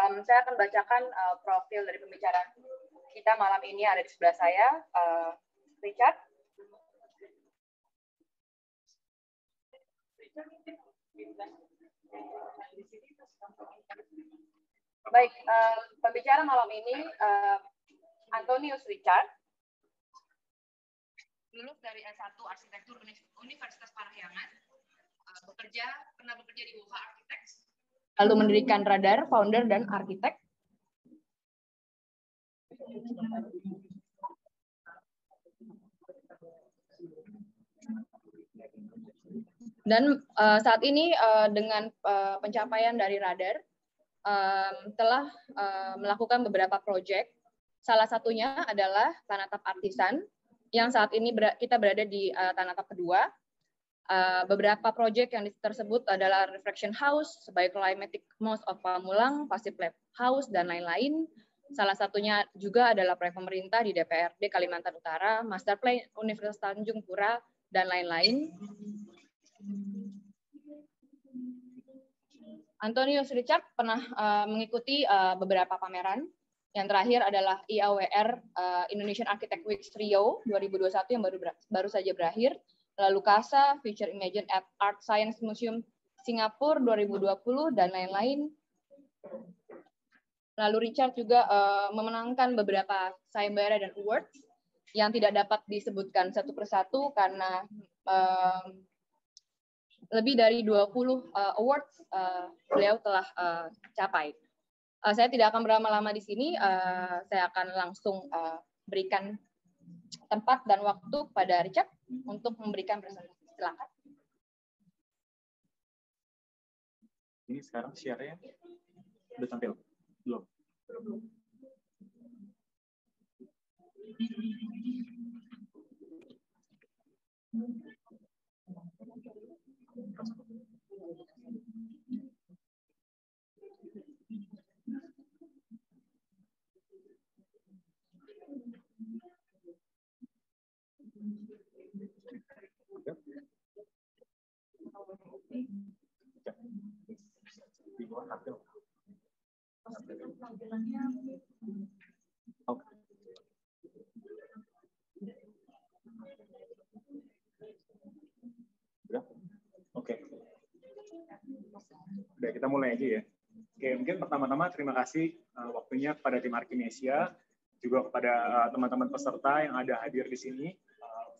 Saya akan bacakan profil dari pembicara kita malam ini. Ada di sebelah saya, Richard. Baik, pembicara malam ini Antonius Richard, lulus dari S1 Arsitektur Universitas Parahyangan, pernah bekerja di Woha Architects, lalu mendirikan Radar, founder dan arsitek. Dan saat ini dengan pencapaian dari Radar, telah melakukan beberapa proyek. Salah satunya adalah Tanatap Artisan, yang saat ini kita berada di Tanatap kedua. Beberapa proyek yang tersebut adalah Reflection House, sebagai Climatic Most of Pamulang, Passive Lab House, dan lain-lain. Salah satunya juga adalah proyek pemerintah di DPRD Kalimantan Utara, Master Plan Universitas Tanjung Pura, dan lain-lain. Antonius Richard pernah mengikuti beberapa pameran. Yang terakhir adalah IAWR Indonesian Architect Week Rio 2021 yang baru saja berakhir. Lalu CASA, Future Imagine at Art Science Museum Singapura 2020, dan lain-lain. Lalu Richard juga memenangkan beberapa sayembara dan awards yang tidak dapat disebutkan satu persatu karena lebih dari 20 awards beliau telah capai. Saya tidak akan berlama-lama di sini, saya akan langsung berikan tempat dan waktu pada Richard untuk memberikan presentasi. Silakan. Ini sekarang share-nya udah tampil? Belum? Oke. Udah, kita mulai aja ya. Oke, mungkin pertama-tama terima kasih waktunya kepada tim Arkinesia, juga kepada teman-teman peserta yang ada hadir di sini,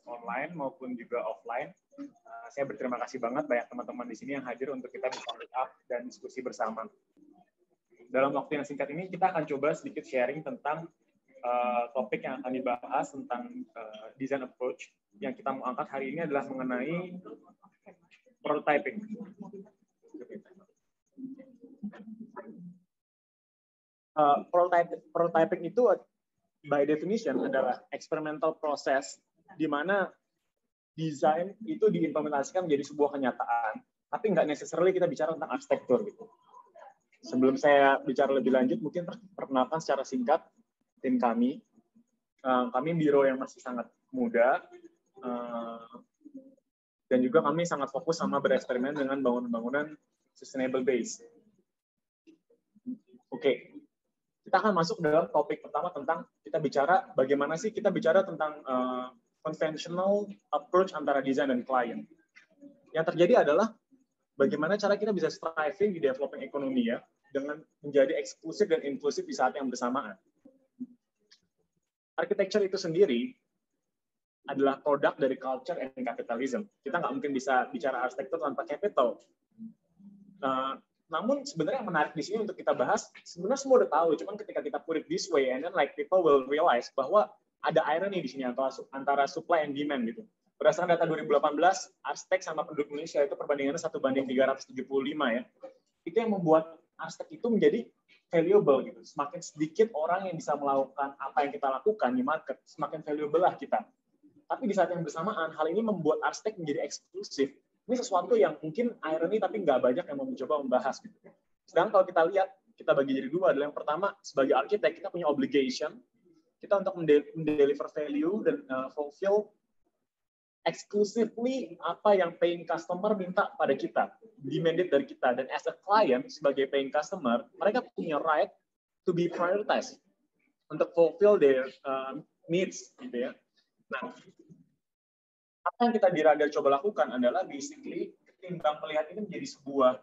online maupun juga offline. Saya berterima kasih banget banyak teman-teman di sini yang hadir untuk kita bisa meet up dan diskusi bersama. Dalam waktu yang singkat ini kita akan coba sedikit sharing tentang topik yang akan dibahas tentang design approach. Yang kita mau angkat hari ini adalah mengenai prototyping. Prototyping itu by definition adalah experimental process di mana desain itu diimplementasikan menjadi sebuah kenyataan, tapi nggak necessarily kita bicara tentang arsitektur gitu. Sebelum saya bicara lebih lanjut, mungkin perkenalkan secara singkat tim kami. Kami biro yang masih sangat muda, dan juga kami sangat fokus sama bereksperimen dengan bangunan-bangunan sustainable base. Oke, kita akan masuk dalam topik pertama tentang kita bicara bagaimana sih kita bicara tentang conventional approach antara desain dan klien. Yang terjadi adalah bagaimana cara kita bisa striving di developing ekonomi ya, dengan menjadi eksklusif dan inklusif di saat yang bersamaan. Architecture itu sendiri adalah produk dari culture and capitalism. Kita nggak mungkin bisa bicara arsitektur tanpa capital. Namun sebenarnya yang menarik di sini untuk kita bahas, sebenarnya semua udah tahu, cuman ketika kita put it this way, and then like people will realize bahwa ada irony di sini antara supply and demand gitu. Berdasarkan data 2018, arsitek sama penduduk Indonesia itu perbandingannya 1:375 ya. Itu yang membuat arsitek itu menjadi valuable gitu. Semakin sedikit orang yang bisa melakukan apa yang kita lakukan di market, semakin valuable lah kita. Tapi di saat yang bersamaan, hal ini membuat arsitek menjadi eksklusif. Ini sesuatu yang mungkin irony tapi nggak banyak yang mau mencoba membahas gitu. Sedangkan kalau kita lihat, kita bagi jadi dua adalah yang pertama, sebagai arsitek kita punya obligation kita untuk mendeliver value dan fulfill exclusively apa yang paying customer minta pada kita, demanded dari kita. Dan as a client, sebagai paying customer, mereka punya right to be prioritized untuk fulfill their needs, gitu ya. Nah, apa yang kita di Radar coba lakukan adalah basically ketimbang melihat ini menjadi sebuah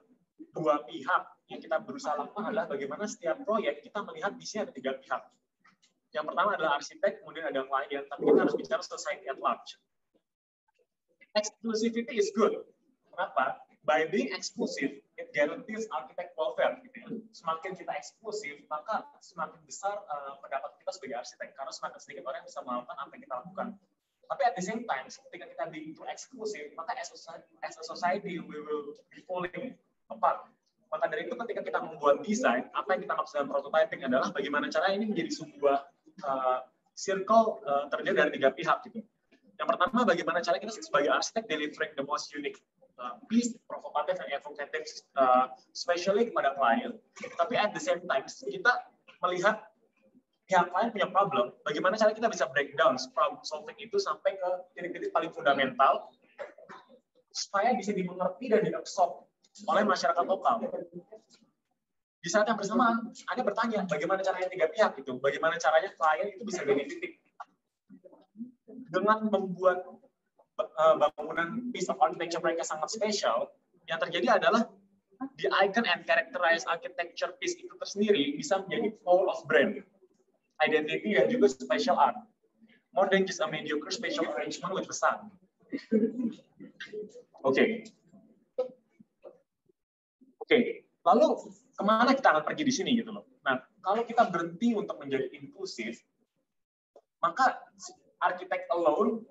dua pihak, yang kita berusaha lakukan adalah bagaimana setiap proyek kita melihat di sini ada tiga pihak. Yang pertama adalah arsitek, kemudian ada klien, tapi kita harus bicara society at large. Exclusivity is good. Kenapa? By being exclusive, it guarantees architect welfare. Gitu ya. Semakin kita eksklusif, maka semakin besar pendapat kita sebagai arsitek, karena semakin sedikit orang yang bisa melakukan apa yang kita lakukan. Tapi at the same time, ketika kita being too eksklusif, maka as a society, we will be falling apart. Maka dari itu, ketika kita membuat desain, apa yang kita maksud dengan prototyping adalah bagaimana cara ini menjadi sebuah circle terdiri dari tiga pihak. Gitu. Yang pertama, bagaimana cara kita sebagai arsitek delivering the most unique piece, provokatif dan evocative, especially kepada klien. Tapi at the same time, kita melihat pihak klien punya problem, bagaimana cara kita bisa breakdown problem solving itu sampai ke titik-titik paling fundamental, supaya bisa dimengerti dan diabsorb oleh masyarakat lokal. Di saat yang bersamaan, Anda bertanya, bagaimana caranya tiga pihak itu? Bagaimana caranya klien itu bisa benefiting? Dengan membuat bangunan piece of architecture mereka sangat spesial, yang terjadi adalah the icon and characterize architecture piece itu tersendiri bisa menjadi full of brand, identity, dan juga special art. More than just a mediocre spatial arrangement with facade. Oke. Lalu kemana kita akan pergi di sini gitu loh? Nah, kalau kita berhenti untuk menjadi inklusif, maka architect alone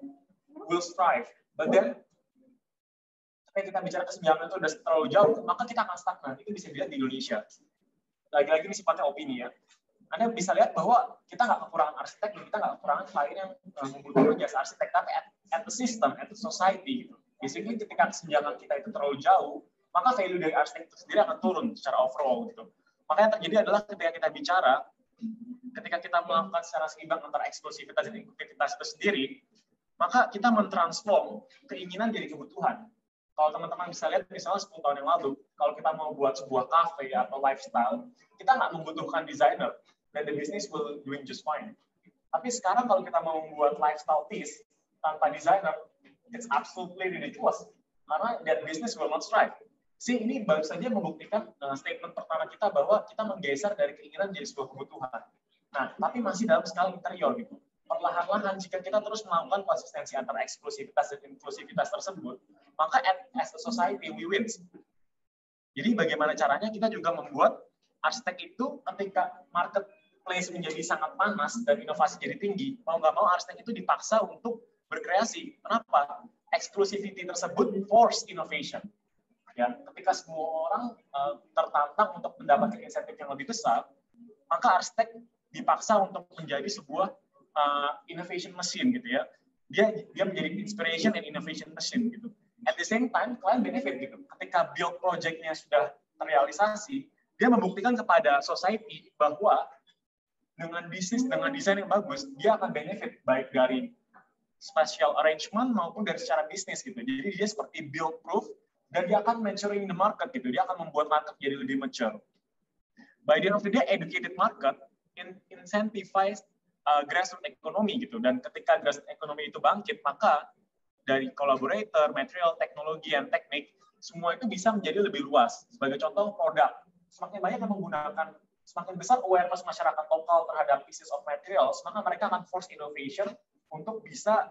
will strive. But then, ketika kita bicara kesenjangan itu udah terlalu jauh, maka kita akan stagnan. Itu bisa dilihat di Indonesia. Lagi-lagi ini sifatnya opini ya. Anda bisa lihat bahwa kita nggak kekurangan arsitek, dan kita nggak kekurangan klien yang membutuhkan jasa arsitek, tapi at the system, at the society. Gitu. Basically, ketika kesenjangan kita itu terlalu jauh, maka value dari arsitek itu sendiri akan turun secara overall. Gitu. Maka yang terjadi adalah ketika kita bicara, ketika kita melakukan secara seimbang antara eksklusivitas dan inklusivitas itu sendiri, maka kita mentransform keinginan jadi kebutuhan. Kalau teman-teman bisa lihat, misalnya 10 tahun yang lalu, kalau kita mau buat sebuah cafe atau lifestyle, kita nggak membutuhkan desainer, dan the business will doing just fine. Tapi sekarang kalau kita mau membuat lifestyle piece tanpa desainer, it's absolutely ridiculous. Karena that business will not strive. Ini baru saja membuktikan statement pertama kita bahwa kita menggeser dari keinginan menjadi sebuah kebutuhan. Nah, tapi masih dalam skala interior gitu. Perlahan-lahan jika kita terus melakukan konsistensi antara eksklusivitas dan inklusivitas tersebut, maka as a society we win. Jadi bagaimana caranya kita juga membuat arsitek itu ketika marketplace menjadi sangat panas dan inovasi jadi tinggi, mau nggak mau arsitek itu dipaksa untuk berkreasi. Kenapa? Exclusivity tersebut force innovation. Ya, ketika semua orang tertantang untuk mendapatkan insentif yang lebih besar, maka arsitek dipaksa untuk menjadi sebuah innovation machine gitu ya. Dia menjadi inspiration and innovation machine gitu. At the same time, klien benefit gitu. Ketika build project-nya sudah terrealisasi, dia membuktikan kepada society bahwa dengan bisnis, dengan desain yang bagus, dia akan benefit baik dari spatial arrangement maupun dari secara bisnis gitu. Jadi dia seperti build proof dan dia akan maturing the market gitu. Dia akan membuat market jadi lebih mature. By the end of the day, educated market incentivize grassroots ekonomi gitu. Dan ketika grassroots ekonomi itu bangkit, maka dari collaborator, material, teknologi, dan teknik, semua itu bisa menjadi lebih luas. Sebagai contoh, produk. Semakin banyak yang menggunakan, semakin besar awareness masyarakat lokal terhadap pieces of materials, maka mereka akan force innovation untuk bisa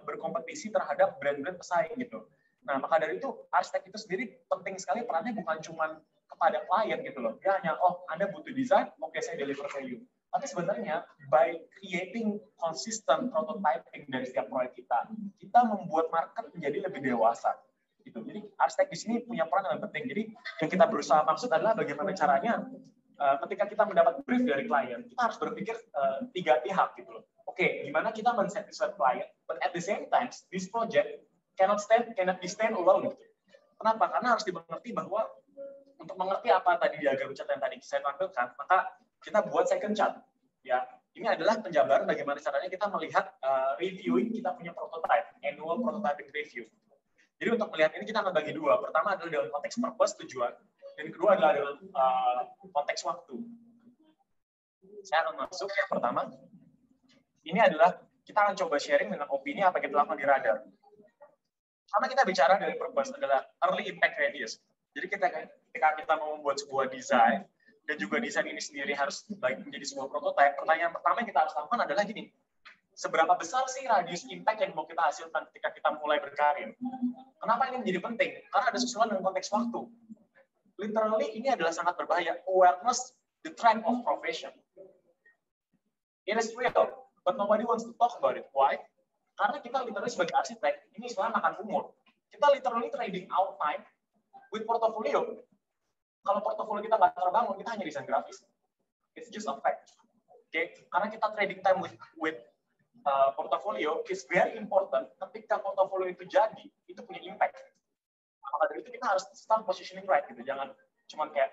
berkompetisi terhadap brand-brand pesaing gitu. Nah, maka dari itu, arsitek itu sendiri penting sekali perannya bukan cuma kepada klien gitu loh. Dia hanya, Anda butuh desain, oke, saya deliver value. Tapi sebenarnya, by creating consistent prototyping dari setiap proyek kita membuat market menjadi lebih dewasa. Gitu. Jadi, arsitek di sini punya peran yang penting. Jadi, yang kita berusaha maksud adalah bagaimana caranya ketika kita mendapat brief dari klien, kita harus berpikir tiga pihak gitu loh. Oke, gimana kita men-satisfy klien, but at the same time, this project cannot be stand alone. Gitu. Kenapa? Karena harus dimengerti bahwa untuk mengerti apa tadi diagram cat yang tadi saya tampilkan, maka kita buat second chart. Ya, Ini adalah penjabaran bagaimana caranya kita melihat reviewing kita punya prototype, annual prototyping review. Jadi untuk melihat ini kita akan bagi dua. Pertama adalah dalam konteks purpose, tujuan, dan kedua adalah dalam konteks waktu. Saya akan masuk yang pertama. Ini adalah kita akan coba sharing dengan opini apa yang kita lakukan di Radar. Karena kita bicara dari purpose adalah early impact radius. Jadi ketika kita mau membuat sebuah desain dan juga desain ini sendiri harus menjadi sebuah prototype, pertanyaan pertama yang kita harus lakukan adalah gini, seberapa besar sih radius impact yang mau kita hasilkan ketika kita mulai berkarir? Kenapa ini menjadi penting? Karena ada sesuatu dengan konteks waktu. Literally ini adalah sangat berbahaya. Awareness, the trend of profession. It is real, but nobody wants to talk about it. Why? Karena kita literally sebagai arsitek, ini istilahnya makan umur. Kita literally trading our time with portfolio. Kalau portofolio kita nggak terbangun, kita hanya desain grafis. It's just a fact. Okay? Karena kita trading time with portfolio is very important. Ketika portfolio itu jadi, itu punya impact. Maka dari itu kita harus start positioning right gitu. Jangan cuma kayak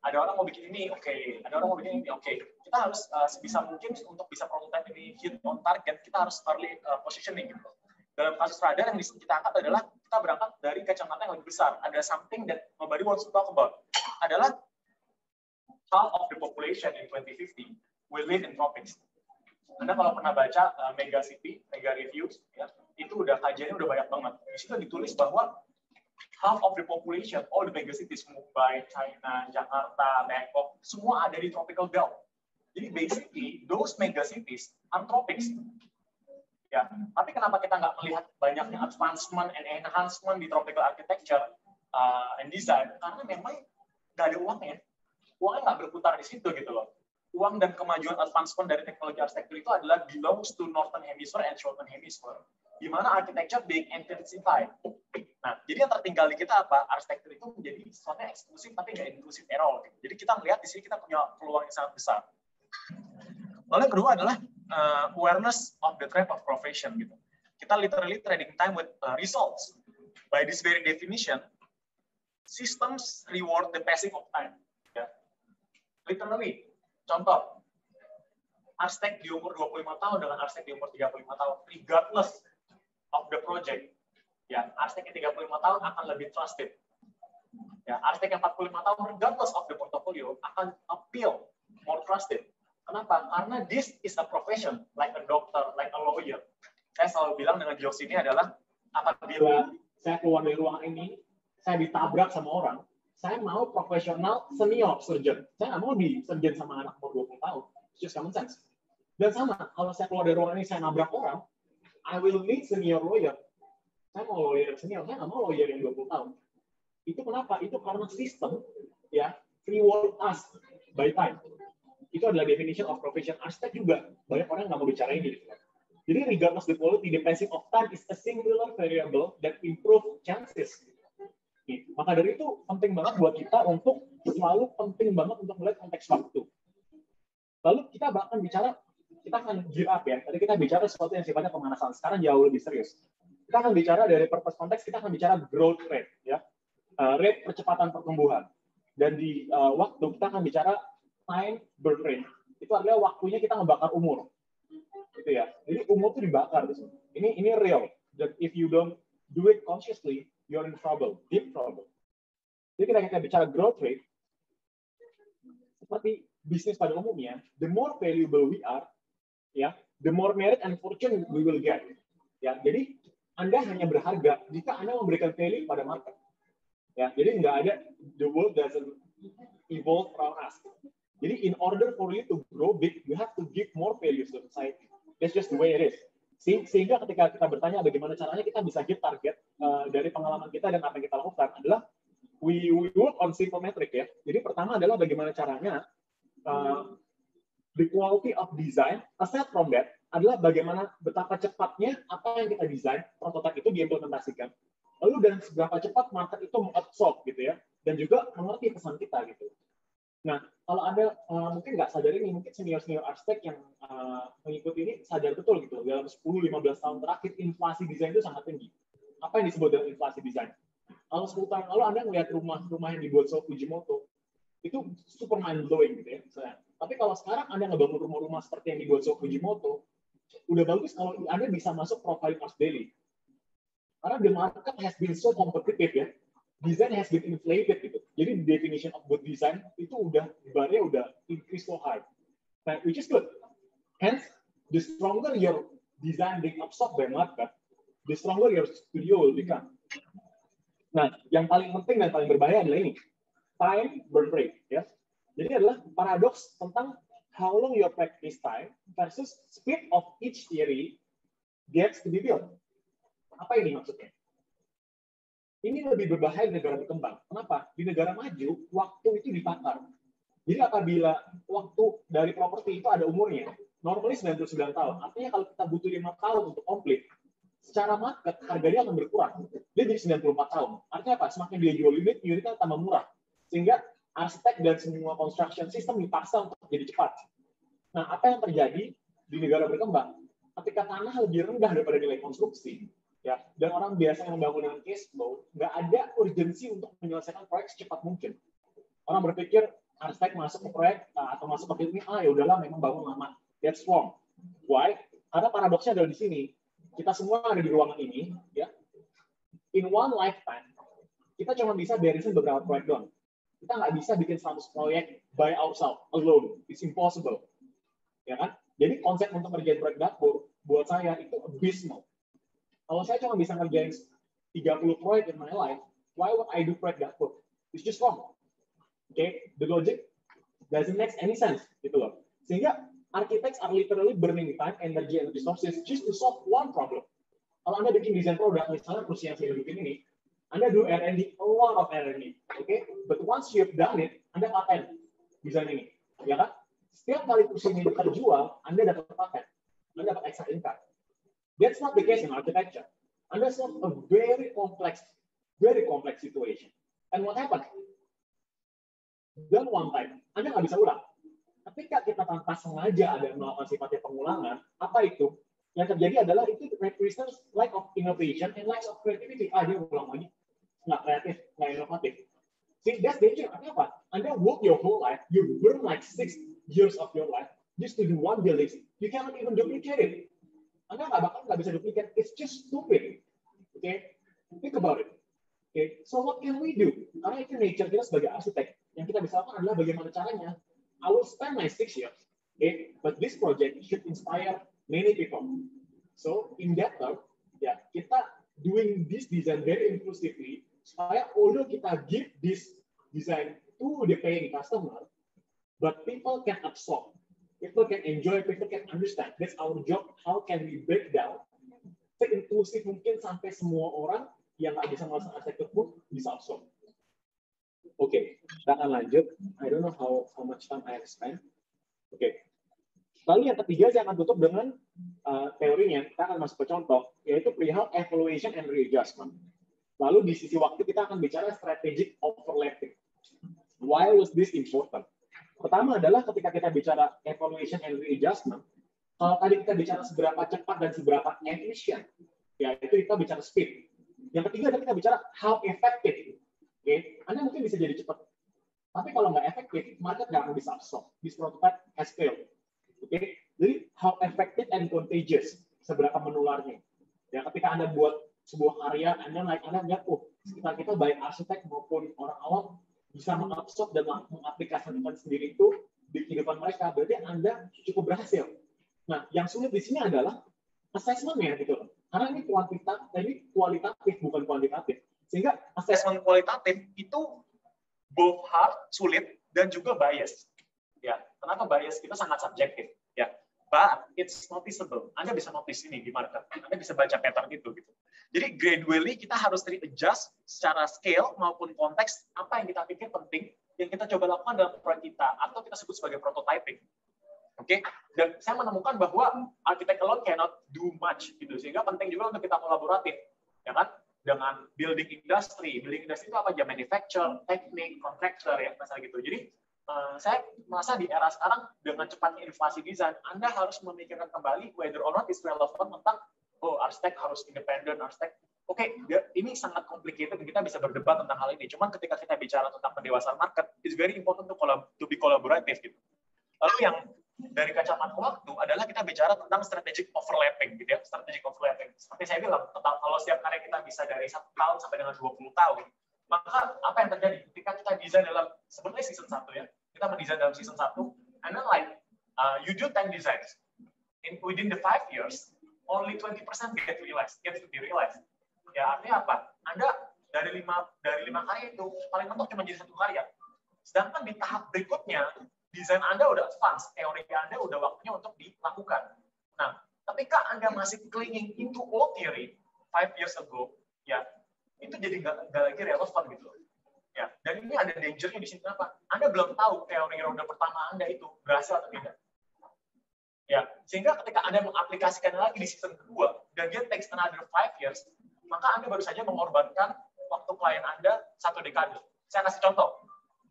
ada orang mau bikin ini, oke. Ada orang mau bikin ini, oke. Kita harus sebisa mungkin untuk bisa prototype ini hit on target, kita harus early positioning gitu. Dalam kasus Radar yang kita angkat adalah kita berangkat dari kacamata yang lebih besar. Ada something that nobody wants to talk about. Adalah half of the population in 2050 will live in tropics. Anda kalau pernah baca Mega City, Mega Reviews, ya, itu udah kajiannya udah banyak banget. Di situ ditulis bahwa half of the population, all the mega cities, Mumbai, China, Jakarta, Bangkok, semua ada di tropical belt. Jadi basically, those mega cities are tropics. Ya, tapi kenapa kita nggak melihat banyaknya advancement and enhancement di tropical architecture and design? Karena memang nggak ada uangnya. Uangnya nggak berputar di situ gitu loh. Uang dan kemajuan advancement dari teknologi arsitektur itu adalah belongs to Northern Hemisphere and Southern Hemisphere, di mana architecture being intensified. Nah, jadi yang tertinggal di kita apa? Arsitektur itu menjadi sesuatu yang eksklusif tapi nggak inklusif at all. Jadi kita melihat di sini kita punya peluang yang sangat besar. Lalu yang kedua adalah awareness of the trap of profession gitu. Kita literally trading time with results. By this very definition, systems reward the passing of time. Ya. Literally, contoh, arsitek di umur 25 tahun dengan arsitek di umur 35 tahun, regardless of the project, ya, arsitek yang 35 tahun akan lebih trusted. Ya, arsitek yang 45 tahun, regardless of the portfolio, akan appeal more trusted. Kenapa? Karena this is a profession, like a doctor, like a lawyer. Saya selalu bilang dengan jokes ini adalah, apabila saya keluar dari ruangan ini, saya ditabrak sama orang, saya mau profesional senior surgeon. Saya nggak mau di surgeon sama anak umur 20 tahun. It's just common sense. Dan sama, kalau saya keluar dari ruangan ini, saya nabrak orang, I will need senior lawyer. Saya mau lawyer senior, saya nggak mau lawyer yang 20 tahun. Itu kenapa? Itu karena sistem, ya, reward us by time. Itu adalah definition of profession. Arsitek juga banyak orang nggak mau bicara ini. Jadi regardless the quality, the passing of time is a singular variable that improve chances. Maka dari itu penting banget buat kita untuk selalu penting banget untuk melihat konteks waktu. Lalu kita akan bicara, kita akan gear up ya. Tadi kita bicara sesuatu yang sifatnya pemanasan. Sekarang jauh lebih serius. Kita akan bicara dari purpose konteks, kita akan bicara growth rate, ya, rate percepatan pertumbuhan. Dan di waktu kita akan bicara time birth rate. Itu adalah waktunya kita ngebakar umur. Gitu ya. Jadi umur itu dibakar di sini. Ini real. That if you don't do it consciously, you're in trouble, deep trouble. Jadi kita bicara growth rate, seperti bisnis pada umumnya, the more valuable we are, ya, the more merit and fortune we will get. Ya, jadi Anda hanya berharga jika Anda memberikan value pada market. Ya, jadi nggak ada the world doesn't evolve around us. Jadi in order for you to grow big, you have to give more value to society. That's just the way it is. Sehingga ketika kita bertanya bagaimana caranya kita bisa hit target dari pengalaman kita dan apa yang kita lakukan adalah we work on simple metric ya. Jadi pertama adalah bagaimana caranya the quality of design. Aside from that adalah bagaimana betapa cepatnya apa yang kita desain prototipe itu diimplementasikan. Lalu dan seberapa cepat market itu mengabsorb gitu ya, dan juga mengerti pesan kita gitu. Nah, kalau Anda mungkin nggak sadar ini, mungkin senior-senior arsitek yang mengikuti ini sadar betul gitu. Dalam 10-15 tahun terakhir, inflasi desain itu sangat tinggi. Apa yang disebut dengan inflasi desain? Kalau 10 tahun lalu Anda melihat rumah-rumah yang dibuat sama Fujimoto, itu super mind-blowing gitu ya. Misalnya, Tapi kalau sekarang Anda ngebangun rumah-rumah seperti yang dibuat Sho Fujimoto, udah bagus kalau Anda bisa masuk Profiling Arts Daily. Karena the market has been so competitive ya. Design has been inflated gitu. Jadi the definition of good design itu barnya udah increase so high. Nah, which is good. Hence, the stronger your design being absorbed by market, the stronger your studio will become. Nah, yang paling penting dan paling berbahaya adalah ini. Time burn rate ya. Jadi adalah paradoks tentang how long your practice time versus speed of each theory gets to be built. Apa ini maksudnya? Ini lebih berbahaya di negara berkembang. Kenapa? Di negara maju, waktu itu ditakar. Jadi apabila waktu dari properti itu ada umurnya, normally 99 tahun. Artinya kalau kita butuh 5 tahun untuk komplit, secara market harganya akan berkurang. Dia jadi 94 tahun. Artinya apa? Semakin dia jual unitnya tambah murah. Sehingga arsitek dan semua construction system dipaksa untuk jadi cepat. Nah, apa yang terjadi di negara berkembang? Ketika tanah lebih rendah daripada nilai konstruksi, ya, dan orang biasa yang membangun dengan cash flow, nggak ada urgensi untuk menyelesaikan proyek secepat mungkin. Orang berpikir arsitek masuk ke proyek atau masuk ke ini, ya udahlah memang bangun lama. That's wrong. Why? Karena paradoksnya adalah di sini. Kita semua ada di ruangan ini, ya. In one lifetime, kita cuma bisa beresin beberapa proyek doang. Kita nggak bisa bikin 100 proyek by ourselves, alone. It's impossible. Ya kan? Jadi konsep untuk ngerjain proyek dapur, buat saya itu abysmal. Kalau saya cuma bisa ngerjain 30 proyek in my life, why would I do proyek dapur? It's just wrong. Okay? The logic doesn't make any sense. Gitu loh. Sehingga architects are literally burning time, energy, and resources just to solve one problem. Kalau Anda bikin desain produk, misalnya kursi yang saya bikin ini, Anda do R&D, a lot of R&D. Okay? But once you've done it, Anda paten desain ini. Ya kan? Setiap kali kursi ini terjual, Anda dapat paten. Anda dapat extra income. That's not the case in architecture. Anda solve a very complex situation. And what happened? Done one time, Anda nggak bisa ulang. Ketika kita tanpa sengaja ada melakukan sifatnya pengulangan, apa itu? Yang terjadi adalah itu represents lack of innovation and lack of creativity. Dia ulang lagi. Nggak kreatif, nggak inovatif. See, that's danger. Artinya apa? Anda work your whole life, you burn like 6 years of your life just to do one building. You cannot even duplicate it. Anda nggak bisa duplicate. It's just stupid. Okay? Think about it. Okay? So what can we do? Karena itu nature kita sebagai arsitek. Yang kita bisa lakukan adalah bagaimana caranya. I will spend my 6 years. Okay? But this project should inspire many people. So in that term, ya, kita doing this design very inclusively supaya although kita give this design to the paying customer, but people can absorb. People can enjoy, people can understand. That's our job. How can we break down se-inklusif mungkin sampai semua orang yang nggak bisa melakukan arsitektur pun bisa absorb. Oke, kita akan lanjut. I don't know how much time I have spent. Oke. Lalu yang ketiga saya akan tutup dengan teorinya. Kita akan masuk ke contoh, yaitu perihal evaluation and readjustment. Lalu di sisi waktu kita akan bicara strategic overlapping. Why was this important? Pertama adalah ketika kita bicara evaluation and readjustment, kalau tadi kita bicara seberapa cepat dan seberapa efisien, ya itu kita bicara speed. Yang ketiga adalah kita bicara how effective. Okay? Anda mungkin bisa jadi cepat, tapi kalau nggak efektif, market nggak akan bisa absorb. This prototype has failed. Okay? Jadi how effective and contagious, seberapa menularnya. Ya, ketika Anda buat sebuah karya, Anda lihat, sekitar kita baik arsitek maupun orang awam bisa mengabsorb dan mengaplikasikan sendiri itu di kehidupan mereka, berarti Anda cukup berhasil. Nah, yang sulit di sini adalah assessment-nya gitu loh. Karena ini kualitatif bukan kuantitatif. Sehingga assessment kualitatif itu both hard, sulit, dan juga bias. Ya, kenapa bias? Kita sangat subjektif. Ya, but it's noticeable. Anda bisa notice ini di market. Anda bisa baca pattern itu gitu. Jadi gradually kita harus readjust secara scale maupun konteks apa yang kita pikir penting yang kita coba lakukan dalam proyek kita atau kita sebut sebagai prototyping. Oke, dan saya menemukan bahwa architect alone cannot do much gitu, sehingga penting juga untuk kita kolaboratif, ya kan, dengan building industry. Building industry itu apa aja? Manufacture, teknik, contractor, ya misalnya gitu. Jadi saya merasa di era sekarang dengan cepatnya inovasi desain, Anda harus memikirkan kembali whether or not is relevant tentang arsitek harus independen, arsitek. Oke, ini sangat complicated, kita bisa berdebat tentang hal ini. Cuman ketika kita bicara tentang pendewasaan market, it's very important to be collaborative gitu. Lalu yang dari kacamata waktu adalah kita bicara tentang strategic overlapping, gitu ya. Strategic overlapping. Seperti saya bilang, tentang kalau setiap karya kita bisa dari 1 tahun sampai dengan 20 tahun, maka apa yang terjadi ketika kita desain dalam sebenarnya season 1 ya, kita mendesain dalam season 1, and then like you do 10 designs, within the 5 years, only 20% get to be realized. Ya artinya apa? Anda dari 5 karya itu paling mentok cuma jadi 1 karya. Sedangkan di tahap berikutnya desain Anda udah advance, teori Anda udah waktunya untuk dilakukan. Nah, ketika Anda masih clinging into old theory 5 years ago, ya itu jadi nggak lagi relevan gitu. Ya, dan ini ada danger-nya di sini kenapa? Anda belum tahu teori roda pertama Anda itu berhasil atau tidak. Ya, sehingga ketika Anda mengaplikasikan lagi di season kedua dan dia takes another 5 years, maka Anda baru saja mengorbankan waktu klien Anda 1 dekade. Saya kasih contoh.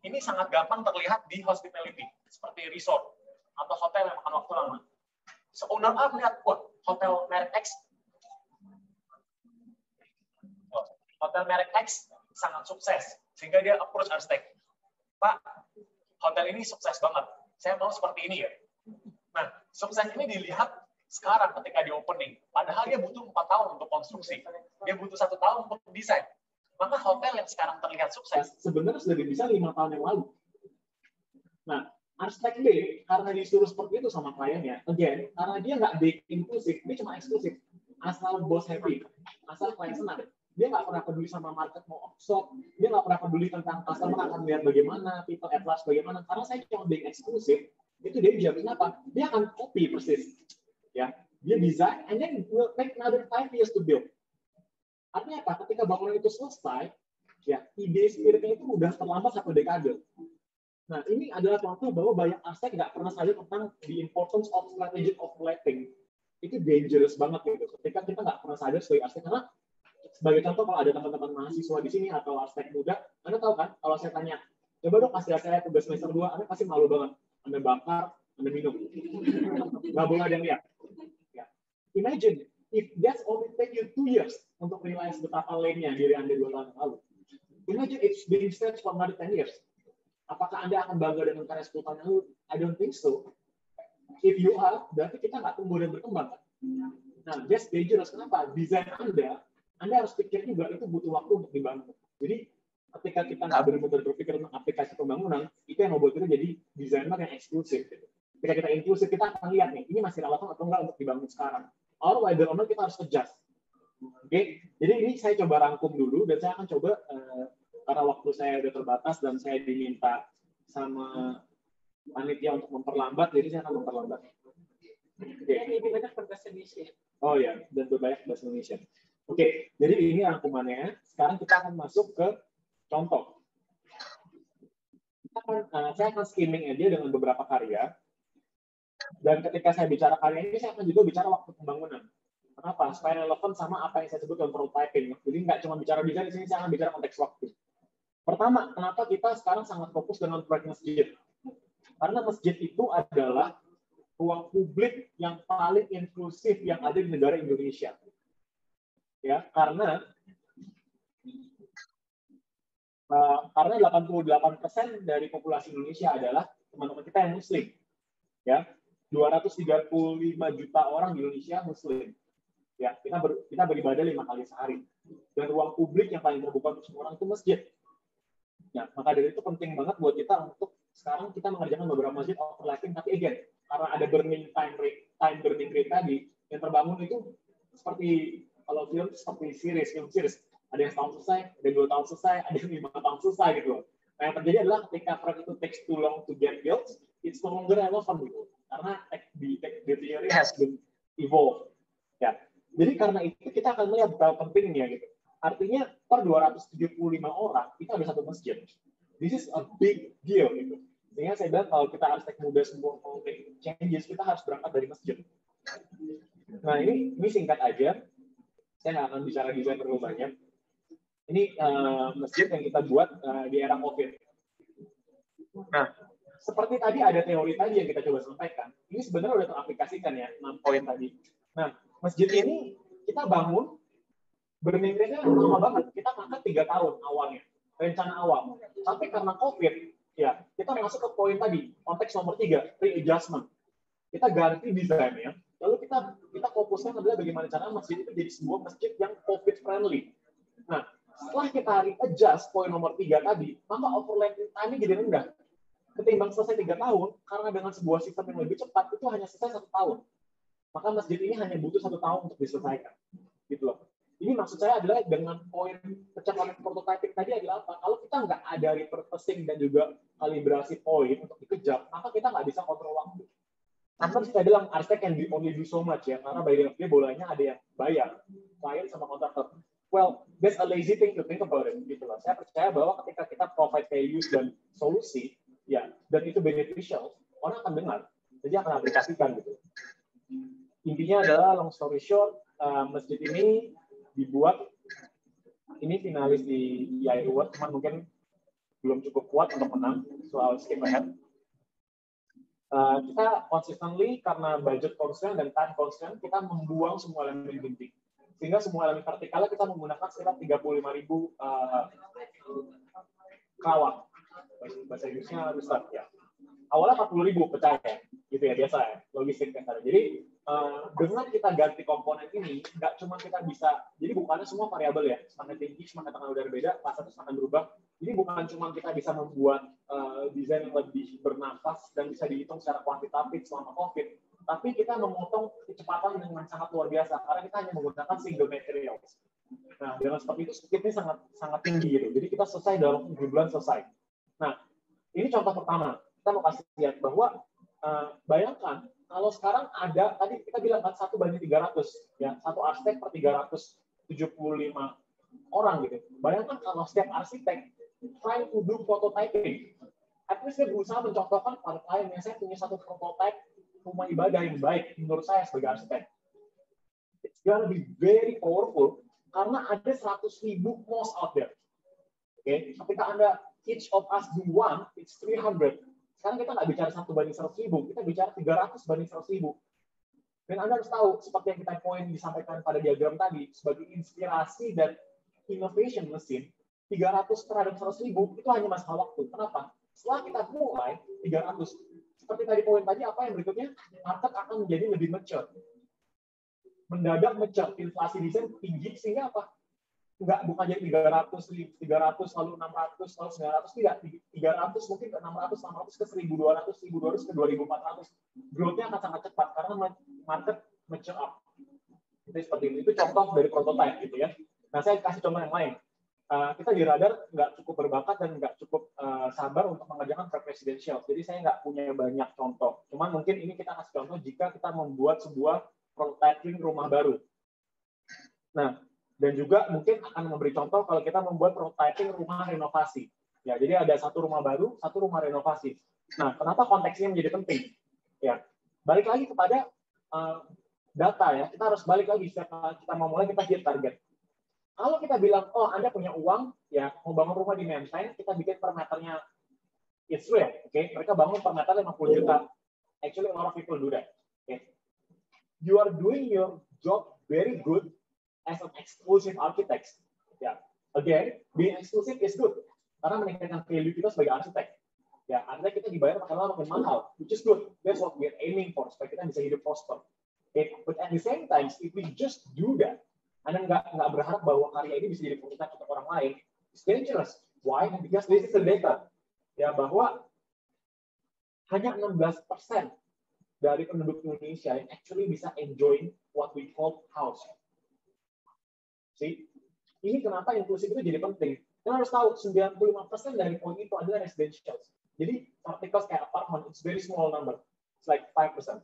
Ini sangat gampang terlihat di hospitality, seperti resort atau hotel yang makan waktu lama. Owner A melihat, wah, hotel merek X sangat sukses, sehingga dia approach arsitek. Pak, hotel ini sukses banget. Saya mau seperti ini ya. Nah, sukses ini dilihat sekarang ketika di opening. Padahal dia butuh 4 tahun untuk konstruksi. Dia butuh 1 tahun untuk desain. Maka hotel yang sekarang terlihat sukses sebenarnya sudah bisa 5 tahun yang lalu. Nah, arsitek B karena disuruh seperti itu sama kliennya, again, karena dia nggak big inclusive, dia cuma eksklusif. Asal bos happy, asal klien senang. Dia nggak pernah peduli sama market mau offshore, dia nggak pernah peduli tentang customer akan lihat bagaimana, people at large bagaimana. Karena saya cuma big eksklusif, itu dia dijamin apa? Dia akan copy persis. Ya, dia design, and then will take another 5 years to build. Artinya apa? Ketika bangunan itu selesai, ya ide spiritnya itu udah terlambat 1 dekade. Nah, ini adalah contoh bahwa banyak arsitek nggak pernah sadar tentang the importance of strategic overlapping. Itu dangerous banget gitu. Ketika kita nggak pernah sadar sebagai arsitek, karena sebagai contoh kalau ada teman-teman mahasiswa di sini atau arsitek muda, Anda tahu kan? Kalau saya tanya, coba dong kasih saya tugas semester 2, Anda pasti malu banget. Anda bakar, Anda minum. Nggak boleh ada yang lihat. Ya. Imagine if that's only take you 2 years untuk realize betapa lane-nya diri Anda 2 tahun lalu. Imagine it's being stretched for another 10 years. Apakah Anda akan bangga dengan karya 10 tahun lalu? I don't think so. If you are, berarti kita nggak tumbuh dan berkembang. Nah, that's dangerous. Kenapa? Desain Anda harus pikir juga itu butuh waktu untuk dibangun. Jadi, ketika kita nggak benar-benar berpikir tentang aplikasi pembangunan, itu yang membuat kita jadi desainer yang eksklusif. Ketika kita inklusif, kita akan lihat nih, ini masih relevan atau enggak untuk dibangun sekarang. Or whether or not kita harus adjust. Oke, jadi ini saya coba rangkum dulu, dan saya akan coba, karena waktu saya udah terbatas, dan saya diminta sama panitia untuk memperlambat, jadi saya akan memperlambat. Oke. Lebih banyak berbahasa Indonesia. Oh ya, dan berbanyak bahasa Indonesia. Oke, jadi ini rangkumannya. Sekarang kita akan masuk ke contoh. Saya akan skimming aja dengan beberapa karya. Dan ketika saya bicara karya ini, saya akan juga bicara waktu pembangunan. Kenapa? Supaya relevan sama apa yang saya sebut dengan prototyping. Jadi nggak cuma bicara desain, di sini saya akan bicara konteks waktu. Pertama, kenapa kita sekarang sangat fokus dengan proyek masjid? Karena masjid itu adalah ruang publik yang paling inklusif yang ada di negara Indonesia. Ya, karena 88% dari populasi Indonesia adalah teman-teman kita yang Muslim. Ya, 235 juta orang di Indonesia Muslim. Ya, kita beribadah 5 kali sehari. Dan ruang publik yang paling terbuka untuk semua orang itu masjid. Ya, maka dari itu penting banget buat kita untuk sekarang kita mengerjakan beberapa masjid overlapping, tapi again, karena ada time burning rate tadi, yang terbangun itu seperti kalau film seperti film series, ada yang setahun selesai, ada yang 2 tahun selesai, ada yang 5 tahun selesai gitu. Nah, yang terjadi adalah ketika proyek itu takes too long to get built, it's no longer relevant gitu, karena the theory has been evolved. Ya, jadi karena itu kita akan melihat betapa pentingnya gitu. Artinya per 275 orang itu ada 1 masjid. This is a big deal gitu. Sehingga saya bilang kalau kita arsitek muda semua mau make changes, kita harus berangkat dari masjid. Nah ini singkat aja. Saya nggak akan bicara desain terlalu banyak. Ini masjid yang kita buat di era COVID. Nah, seperti tadi ada teori tadi yang kita coba sampaikan. Ini sebenarnya udah teraplikasikan ya, 6 poin tadi. Nah, masjid ini kita bangun, burning rate-nya lama banget. Kita ngangkat 3 tahun awalnya, rencana awal. Tapi karena COVID, ya kita masuk ke poin tadi, konteks nomor 3, readjustment. Kita ganti desainnya, lalu kita fokuskan adalah bagaimana cara masjid itu jadi sebuah masjid yang COVID friendly. Nah, setelah kita readjust poin nomor 3 tadi, maka overlapping time jadi rendah. Ketimbang selesai 3 tahun, karena dengan sebuah sistem yang lebih cepat, itu hanya selesai 1 tahun. Maka masjid ini hanya butuh 1 tahun untuk diselesaikan. Gitu loh. Ini maksud saya adalah dengan poin kecepatan prototyping tadi adalah apa? Kalau kita nggak ada repurposing dan juga kalibrasi poin untuk dikejar, maka kita nggak bisa kontrol waktu. Karena saya bilang arsitek can only do so much ya, karena by the end of the day bolanya ada yang bayar, klien sama kontraktor. Well, that's a lazy thing to think about it. Gitu loh. Saya percaya bahwa ketika kita provide values dan solusi, ya, dan itu beneficial, orang akan dengar, jadi akan aplikasikan gitu. Intinya adalah long story short, masjid ini dibuat, ini finalis di EI Award, cuman mungkin belum cukup kuat untuk menang, soal skip ahead. Kita consistently karena budget constraint dan time constraint, kita membuang semua elemen gunting. Sehingga semua elemen vertikalnya kita menggunakan sekitar 35.000 kerawang. Bahasa Inggrisnya rusak ya. Awalnya 40.000 percaya, gitu ya, biasa ya, logistik yang ada. Jadi dengan kita ganti komponen ini, nggak cuma kita bisa, jadi bukannya semua variabel ya, semakin tinggi, semakin tekanan udara beda, fase itu semakin berubah. Jadi bukan cuma kita bisa membuat desain yang lebih bernafas dan bisa dihitung secara kuantitatif selama COVID, tapi kita memotong kecepatan dengan sangat luar biasa, karena kita hanya menggunakan single materials. Nah, dengan seperti itu, speed-nya sangat tinggi gitu. Jadi kita selesai dalam 7 bulan selesai. Nah, ini contoh pertama. Kita mau kasih lihat bahwa bayangkan kalau sekarang ada, tadi kita bilang kan 1:300, ya, satu arsitek per 375 orang gitu. Bayangkan kalau setiap arsitek trying to do prototyping, at least dia berusaha mencontohkan pada klien yang saya punya satu prototype rumah ibadah yang baik menurut saya sebagai arsitek. It's gonna be very powerful karena ada 100.000 mosque out there. Oke, ketika Anda each of us do one, it's 300. Sekarang kita nggak bicara 1:100.000, kita bicara 300:100.000. Dan Anda harus tahu, seperti yang kita poin disampaikan pada diagram tadi, sebagai inspirasi dan innovation mesin, 300 terhadap 100.000 itu hanya masalah waktu. Kenapa? Setelah kita mulai 300, seperti tadi poin tadi, apa yang berikutnya? Market akan menjadi lebih mature. Mendadak mature, inflasi desain tinggi, sehingga apa? Bukan jadi 300 lalu 600 lalu 900, tidak, 300 mungkin ke 600 ke 1.200 ke 2.400. Growth-nya akan sangat cepat karena market mature up. Itu seperti itu. Itu contoh dari prototype gitu ya. Nah, saya kasih contoh yang lain. Kita di Radar nggak cukup berbakat dan nggak cukup sabar untuk mengerjakan pre-residential. Jadi saya nggak punya banyak contoh. Cuman mungkin ini kita kasih contoh jika kita membuat sebuah prototyping rumah baru. Nah, dan juga mungkin akan memberi contoh kalau kita membuat prototyping rumah renovasi. Ya, jadi ada satu rumah baru, satu rumah renovasi. Nah, kenapa konteksnya menjadi penting? Ya, balik lagi kepada data ya. Kita harus balik lagi setiap kita mau mulai kita hit target. Kalau kita bilang, oh Anda punya uang, ya mau bangun rumah di Menteng, kita bikin per meternya it's real, oke? Mereka bangun per meter 50 juta. Actually, a lot of people do that. Okay? You are doing your job very good as an exclusive architect. Ya, again, being exclusive is good karena meningkatkan value kita sebagai arsitek. Ya, artinya kita dibayar makin mahal, which is good. That's what we're aiming for, supaya kita bisa hidup prosper. Okay? But at the same time, if we just do that, Anda nggak berharap bahwa karya ini bisa jadi prototype untuk orang lain, it's dangerous. Why? Because this is the data. Ya, bahwa hanya 16% dari penduduk Indonesia yang actually bisa enjoy what we call house. See? Ini kenapa inklusif itu jadi penting. Kita harus tahu 95% dari poin itu adalah residential. Jadi particles kayak apartment, it's very small number. It's like 5%.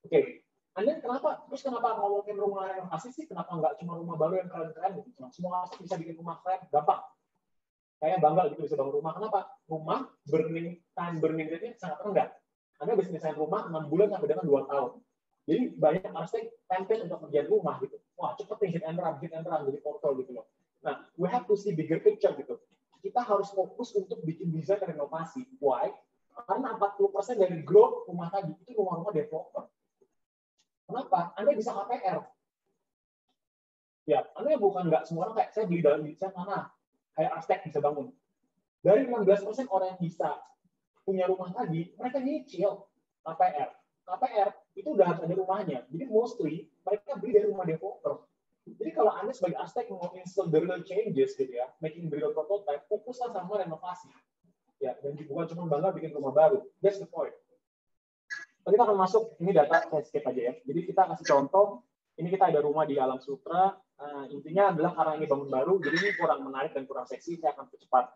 Okay. Anda kenapa ngomongin rumah renovasi sih? Kenapa nggak cuma rumah baru yang keren-keren? Gitu? Semua orang bisa bikin rumah keren, gampang. Kayak bangga gitu bisa bangun rumah. Kenapa? Rumah time burning rate-nya sangat rendah. Anda bisa desain rumah 6 bulan sampai dengan 2 tahun. Jadi banyak arsitek template untuk kerjaan rumah gitu. Wah, cepet nih hit and run, jadi portal gitu loh. Nah, we have to see bigger picture gitu. Kita harus fokus untuk bikin desain renovasi. Why? Karena 40% dari growth rumah tadi itu rumah-rumah developer. Kenapa? Anda bisa KPR. Ya, Anda bukan nggak semua orang kayak saya beli dalam desain mana kayak arsitek bisa bangun. Dari 16% orang yang bisa punya rumah tadi, mereka nyicil KPR. KPR itu udah harus ada rumahnya. Jadi mostly mereka beli dari rumah developer. Jadi kalau Anda sebagai arsitek mau install the real changes gitu ya, making the real prototype, fokuslah sama renovasi. Ya, dan bukan cuma bangga bikin rumah baru. That's the point. Kita akan masuk, ini data saya skip aja ya. Jadi kita kasih contoh, ini kita ada rumah di Alam Sutra. Intinya adalah karena ini bangun baru, jadi ini kurang menarik dan kurang seksi, saya akan percepat.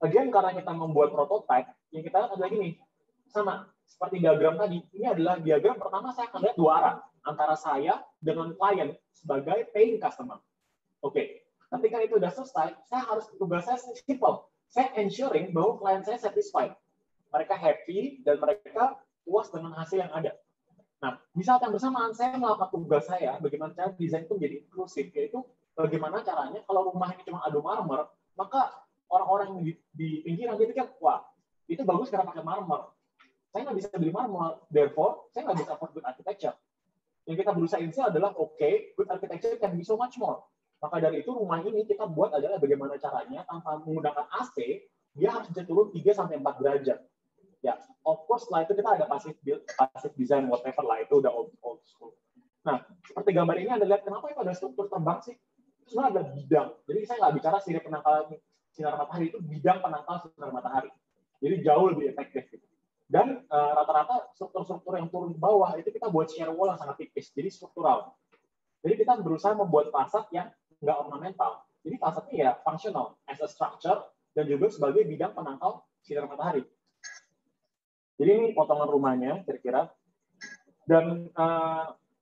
Again, karena kita membuat prototype, yang kita lihat adalah gini, sama seperti diagram tadi. Ini adalah diagram pertama saya akan lihat dua arah, antara saya dengan klien sebagai paying customer. Oke, ketika itu sudah selesai, saya harus tugas saya simple. Saya ensuring bahwa klien saya satisfied. Mereka happy dan mereka puas dengan hasil yang ada. Nah, misalkan bersamaan saya melakukan tugas saya, bagaimana cara desain itu menjadi inklusif, yaitu bagaimana caranya kalau rumah ini cuma adu marmer, maka orang-orang yang di pinggiran dia pikir, wah, itu bagus karena pakai marmer. Saya nggak bisa beli marmer, therefore, saya nggak bisa afford good architecture. Yang kita berusaha insight adalah, oke, good architecture can be so much more. Maka dari itu, rumah ini kita buat adalah bagaimana caranya, tanpa menggunakan AC, dia harus bisa turun 3-4 derajat. Ya, of course setelah itu kita ada passive build, passive design, whatever lah, itu udah old school. Nah, seperti gambar ini Anda lihat, kenapa itu ada struktur terbang sih? Itu sebenarnya ada bidang. Jadi saya nggak bicara sirip penangkal sinar matahari, itu bidang penangkal sinar matahari. Jadi jauh lebih efektif. Gitu. Dan rata-rata struktur-struktur yang turun ke bawah, itu kita buat shear wall yang sangat tipis, jadi struktural. Jadi kita berusaha membuat fasad yang nggak ornamental. Jadi fasadnya ya functional, as a structure, dan juga sebagai bidang penangkal sinar matahari. Jadi ini potongan rumahnya kira-kira. Dan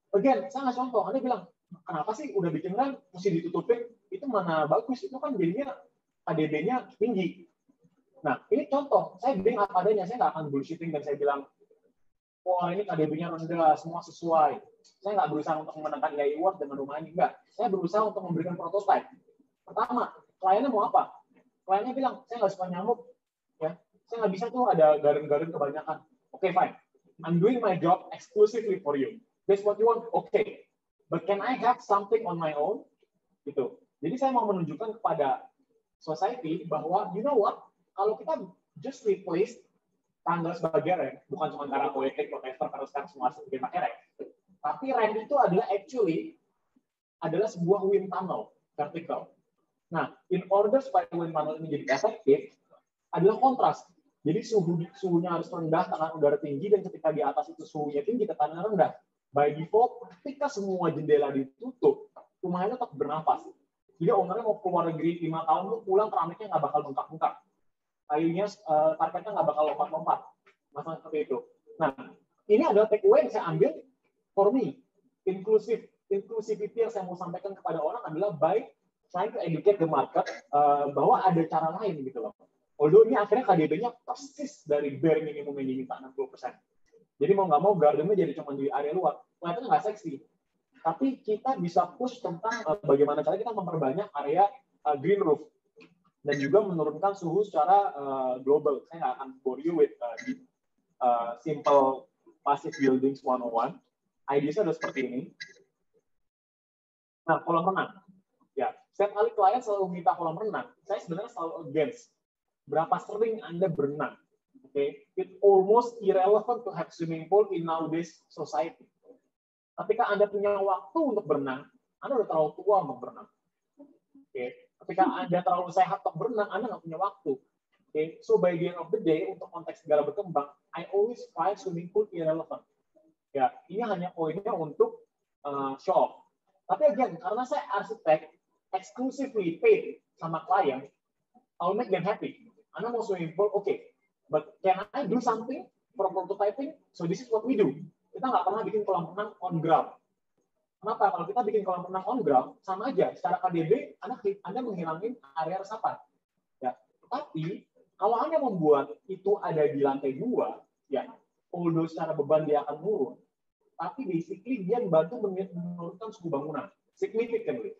again, saya ngasih contoh. Anda bilang, kenapa sih udah bikin kan mesti ditutupin? Itu mana bagus? Itu kan jadinya KDB-nya tinggi. Nah, ini contoh. Saya bikin apa adanya. Saya nggak akan bullshitting dan saya bilang, wah ini KDB-nya rendah, semua sesuai. Saya nggak berusaha untuk memenangkan EI Award dengan rumah ini. Enggak. Saya berusaha untuk memberikan prototype. Pertama, kliennya mau apa? Kliennya bilang, saya nggak suka nyamuk. Ya, saya nggak bisa tuh ada garing-garing kebanyakan. Oke, fine. I'm doing my job exclusively for you. That's what you want? Okay. But can I have something on my own? Gitu. Jadi saya mau menunjukkan kepada society bahwa, you know what? Kalau kita just replace tangga sebagai rem, bukan cuma karena poetik, whatever, karena sekarang semua harus pakai rem. Tapi rem itu adalah sebuah wind tunnel, vertical. Nah, in order supaya wind tunnel ini jadi efektif, adalah kontras. Jadi suhunya harus rendah, tekanan udara tinggi, dan ketika di atas itu suhunya tinggi, tekanan rendah. By default, ketika semua jendela ditutup, rumahnya tetap bernafas. Jadi ownernya mau keluar negeri 5 tahun, tuh pulang keramiknya nggak bakal bengkak-bengkak. Kayunya, karpetnya nggak bakal lompat-lompat. Masalah seperti itu. Nah, ini adalah take away yang saya ambil for me. Inclusivity yang saya mau sampaikan kepada orang adalah by trying to educate the market bahwa ada cara lain gitu loh. Although ini akhirnya KDB-nya persis dari bare minimum yang diminta 60%. Jadi mau nggak mau gardennya jadi cuma di area luar. Kelihatannya nggak seksi. Tapi kita bisa push tentang bagaimana cara kita memperbanyak area green roof. Dan juga menurunkan suhu secara global. Saya nggak akan bore you with simple passive buildings 101. Idenya ada seperti ini. Nah, kolam renang. Ya, setiap kali klien selalu minta kolam renang, saya sebenarnya selalu against. Berapa sering Anda berenang? Okay? It almost irrelevant to have swimming pool in nowadays society. Ketika Anda punya waktu untuk berenang, Anda udah terlalu tua untuk berenang. Okay? Ketika Anda terlalu sehat untuk berenang, Anda nggak punya waktu. Okay? So by the end of the day, untuk konteks segala berkembang, I always find swimming pool irrelevant. Ya, ini hanya poinnya untuk show off. Tapi again, karena saya arsitek, exclusively paid sama klien, I'll make them happy. Anda mau swimming pool, okay. But can I do something for prototyping? So this is what we do. Kita nggak pernah bikin kolam renang on ground. Kenapa? Kalau kita bikin kolam renang on ground, sama aja. Secara KDB, Anda menghilangin area resapan. Ya. Tapi, kalau Anda membuat itu ada di lantai 2, ya, although secara beban dia akan turun, tapi basically dia membantu menurunkan suhu bangunan. Significantly.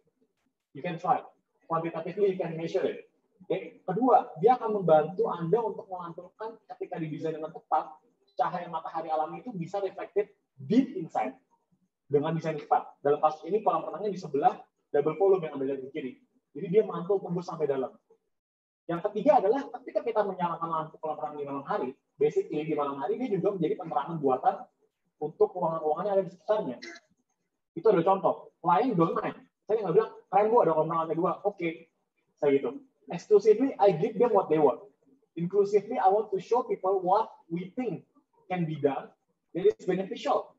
You can try. Quantitatively, you can measure it. Okay. Kedua, dia akan membantu Anda untuk memantulkan ketika didesain dengan tepat, cahaya matahari alami itu bisa reflected deep inside dengan desain cepat. Dalam kasus ini, kolam renangnya di sebelah double volume yang Anda lihat di kiri. Jadi dia mantul tembus sampai dalam. Yang ketiga adalah ketika kita menyalakan lampu penerangan di malam hari, basically di malam hari dia juga menjadi penerangan buatan untuk ruangan-ruangan yang ada di sekitarnya. Itu adalah contoh. Lain don't mind. Saya nggak bilang, keren Bu, ada kolam lantai 2. Oke, saya gitu. Exclusively, I give them what they want. Inclusively, I want to show people what we think can be done that is beneficial.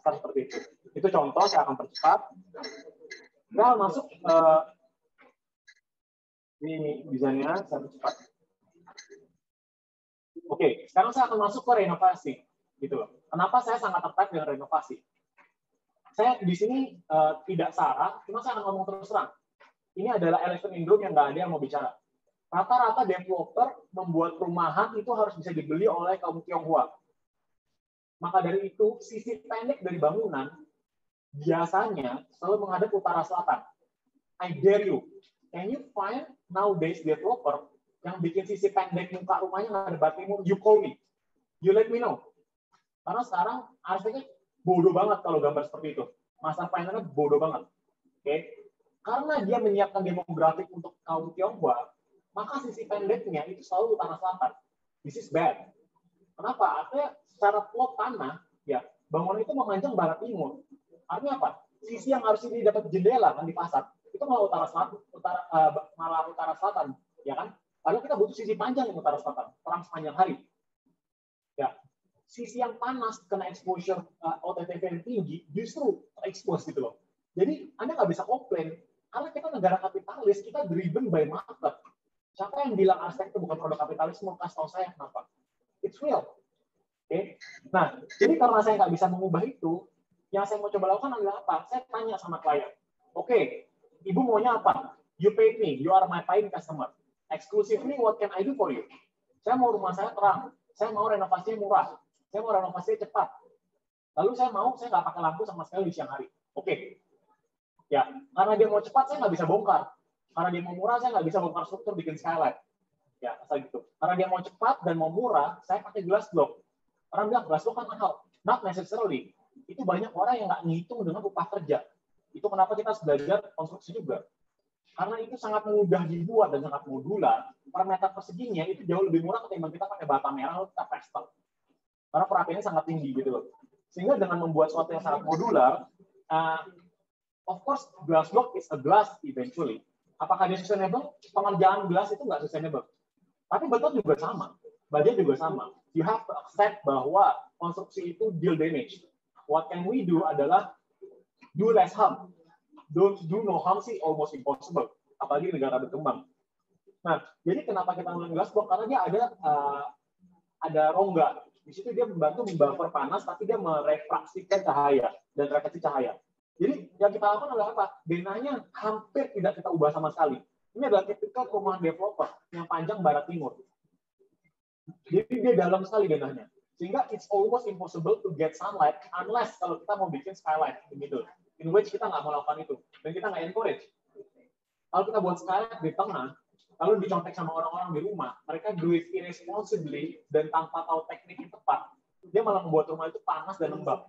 Seperti itu. Itu contoh, saya akan percepat. Nah, masuk ini desainnya, saya percepat. Oke, sekarang saya akan masuk ke renovasi. Gitu loh. Kenapa saya sangat tertarik dengan renovasi? Saya di sini tidak sarah, cuma saya akan ngomong terus terang. Ini adalah elephant in the room yang nggak ada yang mau bicara. Rata-rata developer membuat perumahan itu harus bisa dibeli oleh kaum Tionghoa. Maka dari itu, sisi pendek dari bangunan biasanya selalu menghadap utara selatan. I dare you. Can you find nowadays developer yang bikin sisi pendek muka rumahnya ngadep timur? You call me. You let me know. Karena sekarang arsiteknya bodoh banget kalau gambar seperti itu. Masa plannernya bodoh banget. Oke? Karena dia menyiapkan demografik untuk kaum Tionghoa, maka sisi pendeknya itu selalu utara selatan. This is bad. Kenapa? Artinya secara plot tanah, ya bangunan itu memanjang barat timur. Artinya apa? Sisi yang harus ini dapat jendela kan di fasad, itu malah utara selatan, malah utara selatan, ya kan? Padahal kita butuh sisi panjang yang utara selatan, terang sepanjang hari. Ya, sisi yang panas kena exposure OTTV yang tinggi justru expose gitu loh. Jadi Anda nggak bisa komplain karena kita negara kapitalis, kita driven by market. Siapa yang bilang arsitek itu bukan produk kapitalisme? Kasih tahu saya kenapa? It's real. Oke. Nah, jadi karena saya nggak bisa mengubah itu, yang saya mau coba lakukan adalah apa? Saya tanya sama klien. Oke, Ibu maunya apa? You paid me. You are my paying customer. Exclusively, what can I do for you? Saya mau rumah saya terang. Saya mau renovasinya murah. Saya mau renovasinya cepat. Lalu saya nggak pakai lampu sama sekali di siang hari. Oke. Ya, karena dia mau cepat, saya nggak bisa bongkar. Karena dia mau murah, saya nggak bisa bongkar struktur bikin skylight. Ya, asal gitu. Karena dia mau cepat dan mau murah, saya pakai glass block. Orang bilang glass block kan mahal. Not necessarily. Itu banyak orang yang nggak ngitung dengan upah kerja. Itu kenapa kita harus belajar konstruksi juga. Karena itu sangat mudah dibuat dan sangat modular. Per meter perseginya itu jauh lebih murah ketimbang kita pakai bata merah atau kita pastel. Karena perapiannya sangat tinggi gitu loh. Sehingga dengan membuat sesuatu yang sangat modular, of course glass block is a glass eventually. Apakah dia sustainable? Pengerjaan gelas itu nggak sustainable. Tapi beton juga sama, baja juga sama. You have to accept bahwa konstruksi itu deal damage. What can we do adalah do less harm. Don't do no harm sih almost impossible. Apalagi negara berkembang. Nah, jadi kenapa kita menggunakan glass block? Karena dia ada rongga. Di situ dia membantu membuffer panas, tapi dia merefraksikan cahaya dan refleksi cahaya. Jadi yang kita lakukan adalah apa? Denahnya hampir tidak kita ubah sama sekali. Ini adalah tipikal perumahan developer yang panjang barat timur. Jadi dia dalam sekali denahnya. Sehingga it's almost impossible to get sunlight unless kalau kita mau bikin skylight di middle. In which kita nggak mau lakukan itu. Dan kita nggak encourage. Kalau kita buat skylight di tengah, lalu dicontek sama orang-orang di rumah, mereka do it irresponsibly dan tanpa tahu teknik yang tepat, dia malah membuat rumah itu panas dan lembab.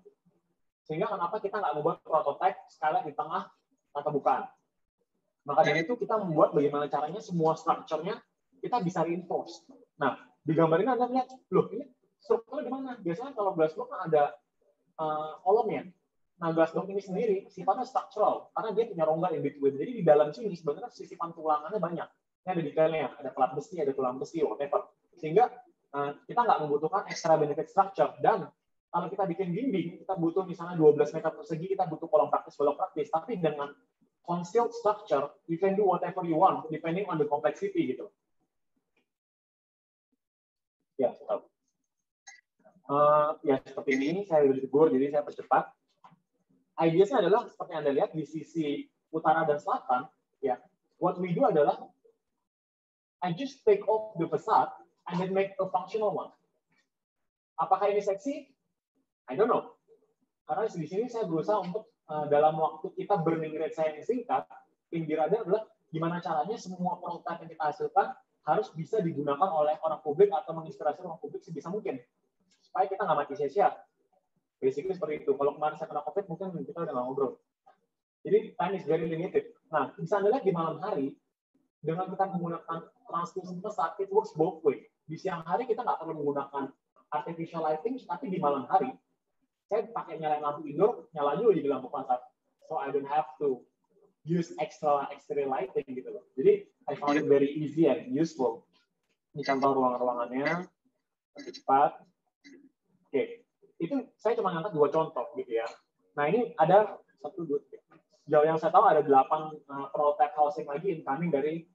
Sehingga kenapa kita nggak membuat prototipe skylight di tengah atau bukan. Maka dari itu kita membuat bagaimana caranya semua structure-nya kita bisa reinforce. Nah, di gambar ini Anda lihat, loh ini strukturnya di mana? Biasanya kalau glass block kan ada kolomnya. Nah, glass block ini sendiri sifatnya structural karena dia punya rongga in between. Jadi di dalam sini sebenarnya sisipan tulangannya banyak. Ini ada detailnya, ada pelat besi, ada tulang besi, whatever. Sehingga kita nggak membutuhkan extra benefit structure. Dan kalau kita bikin dinding, kita butuh misalnya 12 meter persegi, kita butuh kolom praktis, belok praktis. Tapi dengan concealed structure, you can do whatever you want, depending on the complexity gitu. Ya, tahu. Ya seperti ini, saya udah ditegur, jadi saya percepat. Ideanya adalah seperti Anda lihat di sisi utara dan selatan, ya. What we do adalah I just take off the facade and then make a functional one. Apakah ini seksi? I don't know. Karena di sini saya berusaha untuk dalam waktu kita burning rate saya yang singkat, tim Radar adalah gimana caranya semua prototipe yang kita hasilkan harus bisa digunakan oleh orang publik atau menginspirasi orang publik sebisa mungkin. Supaya kita nggak mati sia-sia. Basically seperti itu. Kalau kemarin saya kena COVID, mungkin kita udah nggak ngobrol. Jadi time is very limited. Nah, bisa Anda lihat di malam hari, dengan kita menggunakan translucent facade, it works both way. Di siang hari kita nggak perlu menggunakan artificial lighting, tapi di malam hari saya pakai nyalain lampu indoor, nyala juga di lampu fasad. So I don't have to use extra exterior lighting gitu loh. Jadi I found it very easy and useful. Ini contoh ruangan-ruangannya, lebih cepat. Oke, itu saya cuma ngangkat 2 contoh gitu ya. Nah ini ada 1, 2, 3. Sejauh yang saya tahu ada 8 prototype housing lagi incoming dari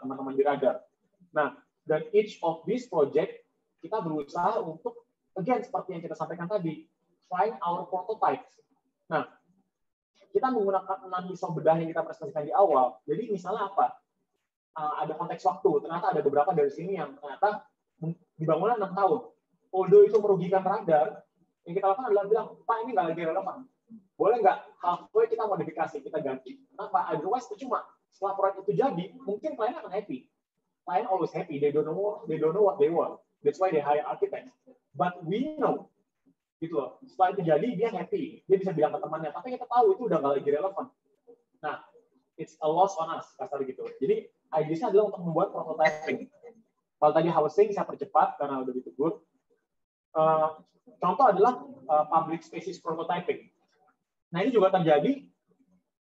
teman-teman di Radar. Nah, dan each of these project kita berusaha untuk, again seperti yang kita sampaikan tadi, find our prototypes. Nah, kita menggunakan 6 pisau bedah yang kita presentasikan di awal. Jadi misalnya apa? Ada konteks waktu. Ternyata ada beberapa dari sini yang ternyata dibangunnya 6 tahun. Although itu merugikan Radar, yang kita lakukan adalah bilang, Pak ini nggak lagi relevan. Boleh nggak halfway kita modifikasi, kita ganti. Kenapa? Otherwise percuma. Setelah proyek itu jadi, mungkin klien akan happy. Client always happy. They don't know what they want. That's why they hire architects. But we know, gitu loh. Setelah itu jadi, dia happy. Dia bisa bilang ke temannya, tapi kita tahu itu udah nggak lagi relevan. Nah, it's a loss on us, kasar gitu. Jadi, idenya adalah untuk membuat prototyping. Kalau tadi housing, saya percepat karena udah ditegur. Contoh adalah public spaces prototyping. Nah, ini juga terjadi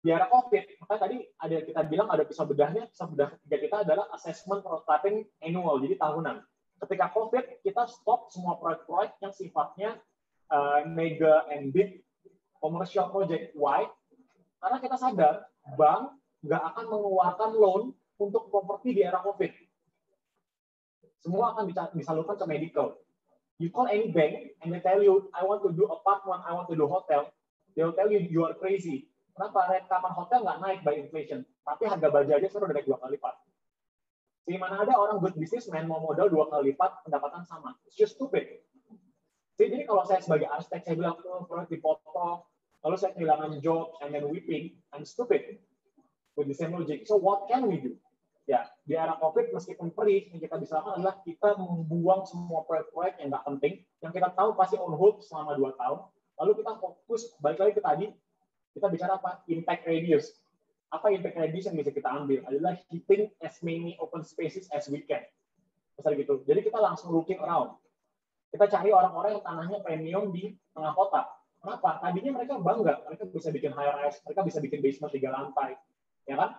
di era COVID. Maka tadi kita bilang ada pisau bedahnya. Pisau bedah ketiga kita adalah assessment prototyping annual, jadi tahunan. Ketika COVID, kita stop semua proyek-proyek yang sifatnya mega and big commercial project. Why? Karena kita sadar bank nggak akan mengeluarkan loan untuk properti di era COVID. Semua akan disalurkan ke medical. You call any bank and they tell you, I want to do apartment, I want to do hotel. They will tell you, you are crazy. Kenapa rekaman hotel nggak naik by inflation? Tapi harga baja aja sudah naik 2 kali lipat. Di mana ada orang good businessman mau modal 2 kali lipat, pendapatan sama. It's just stupid. Jadi kalau saya sebagai arsitek, saya bilang, proyek dipotong, lalu saya kehilangan job, and then weeping, I'm stupid. With the same logic. So what can we do? Ya, di era COVID, meskipun perih, yang kita bisa lakukan adalah kita membuang semua proyek-proyek yang nggak penting, yang kita tahu pasti on hold selama 2 tahun, lalu kita fokus, balik lagi ke tadi, kita bicara apa? Impact radius. Apa impact radius yang bisa kita ambil? Adalah hitting as many open spaces as we can. Misal gitu. Jadi kita langsung looking around. Kita cari orang-orang yang tanahnya premium di tengah kota. Kenapa? Tadinya mereka bangga, mereka bisa bikin high rise, mereka bisa bikin basement 3 lantai. Ya kan?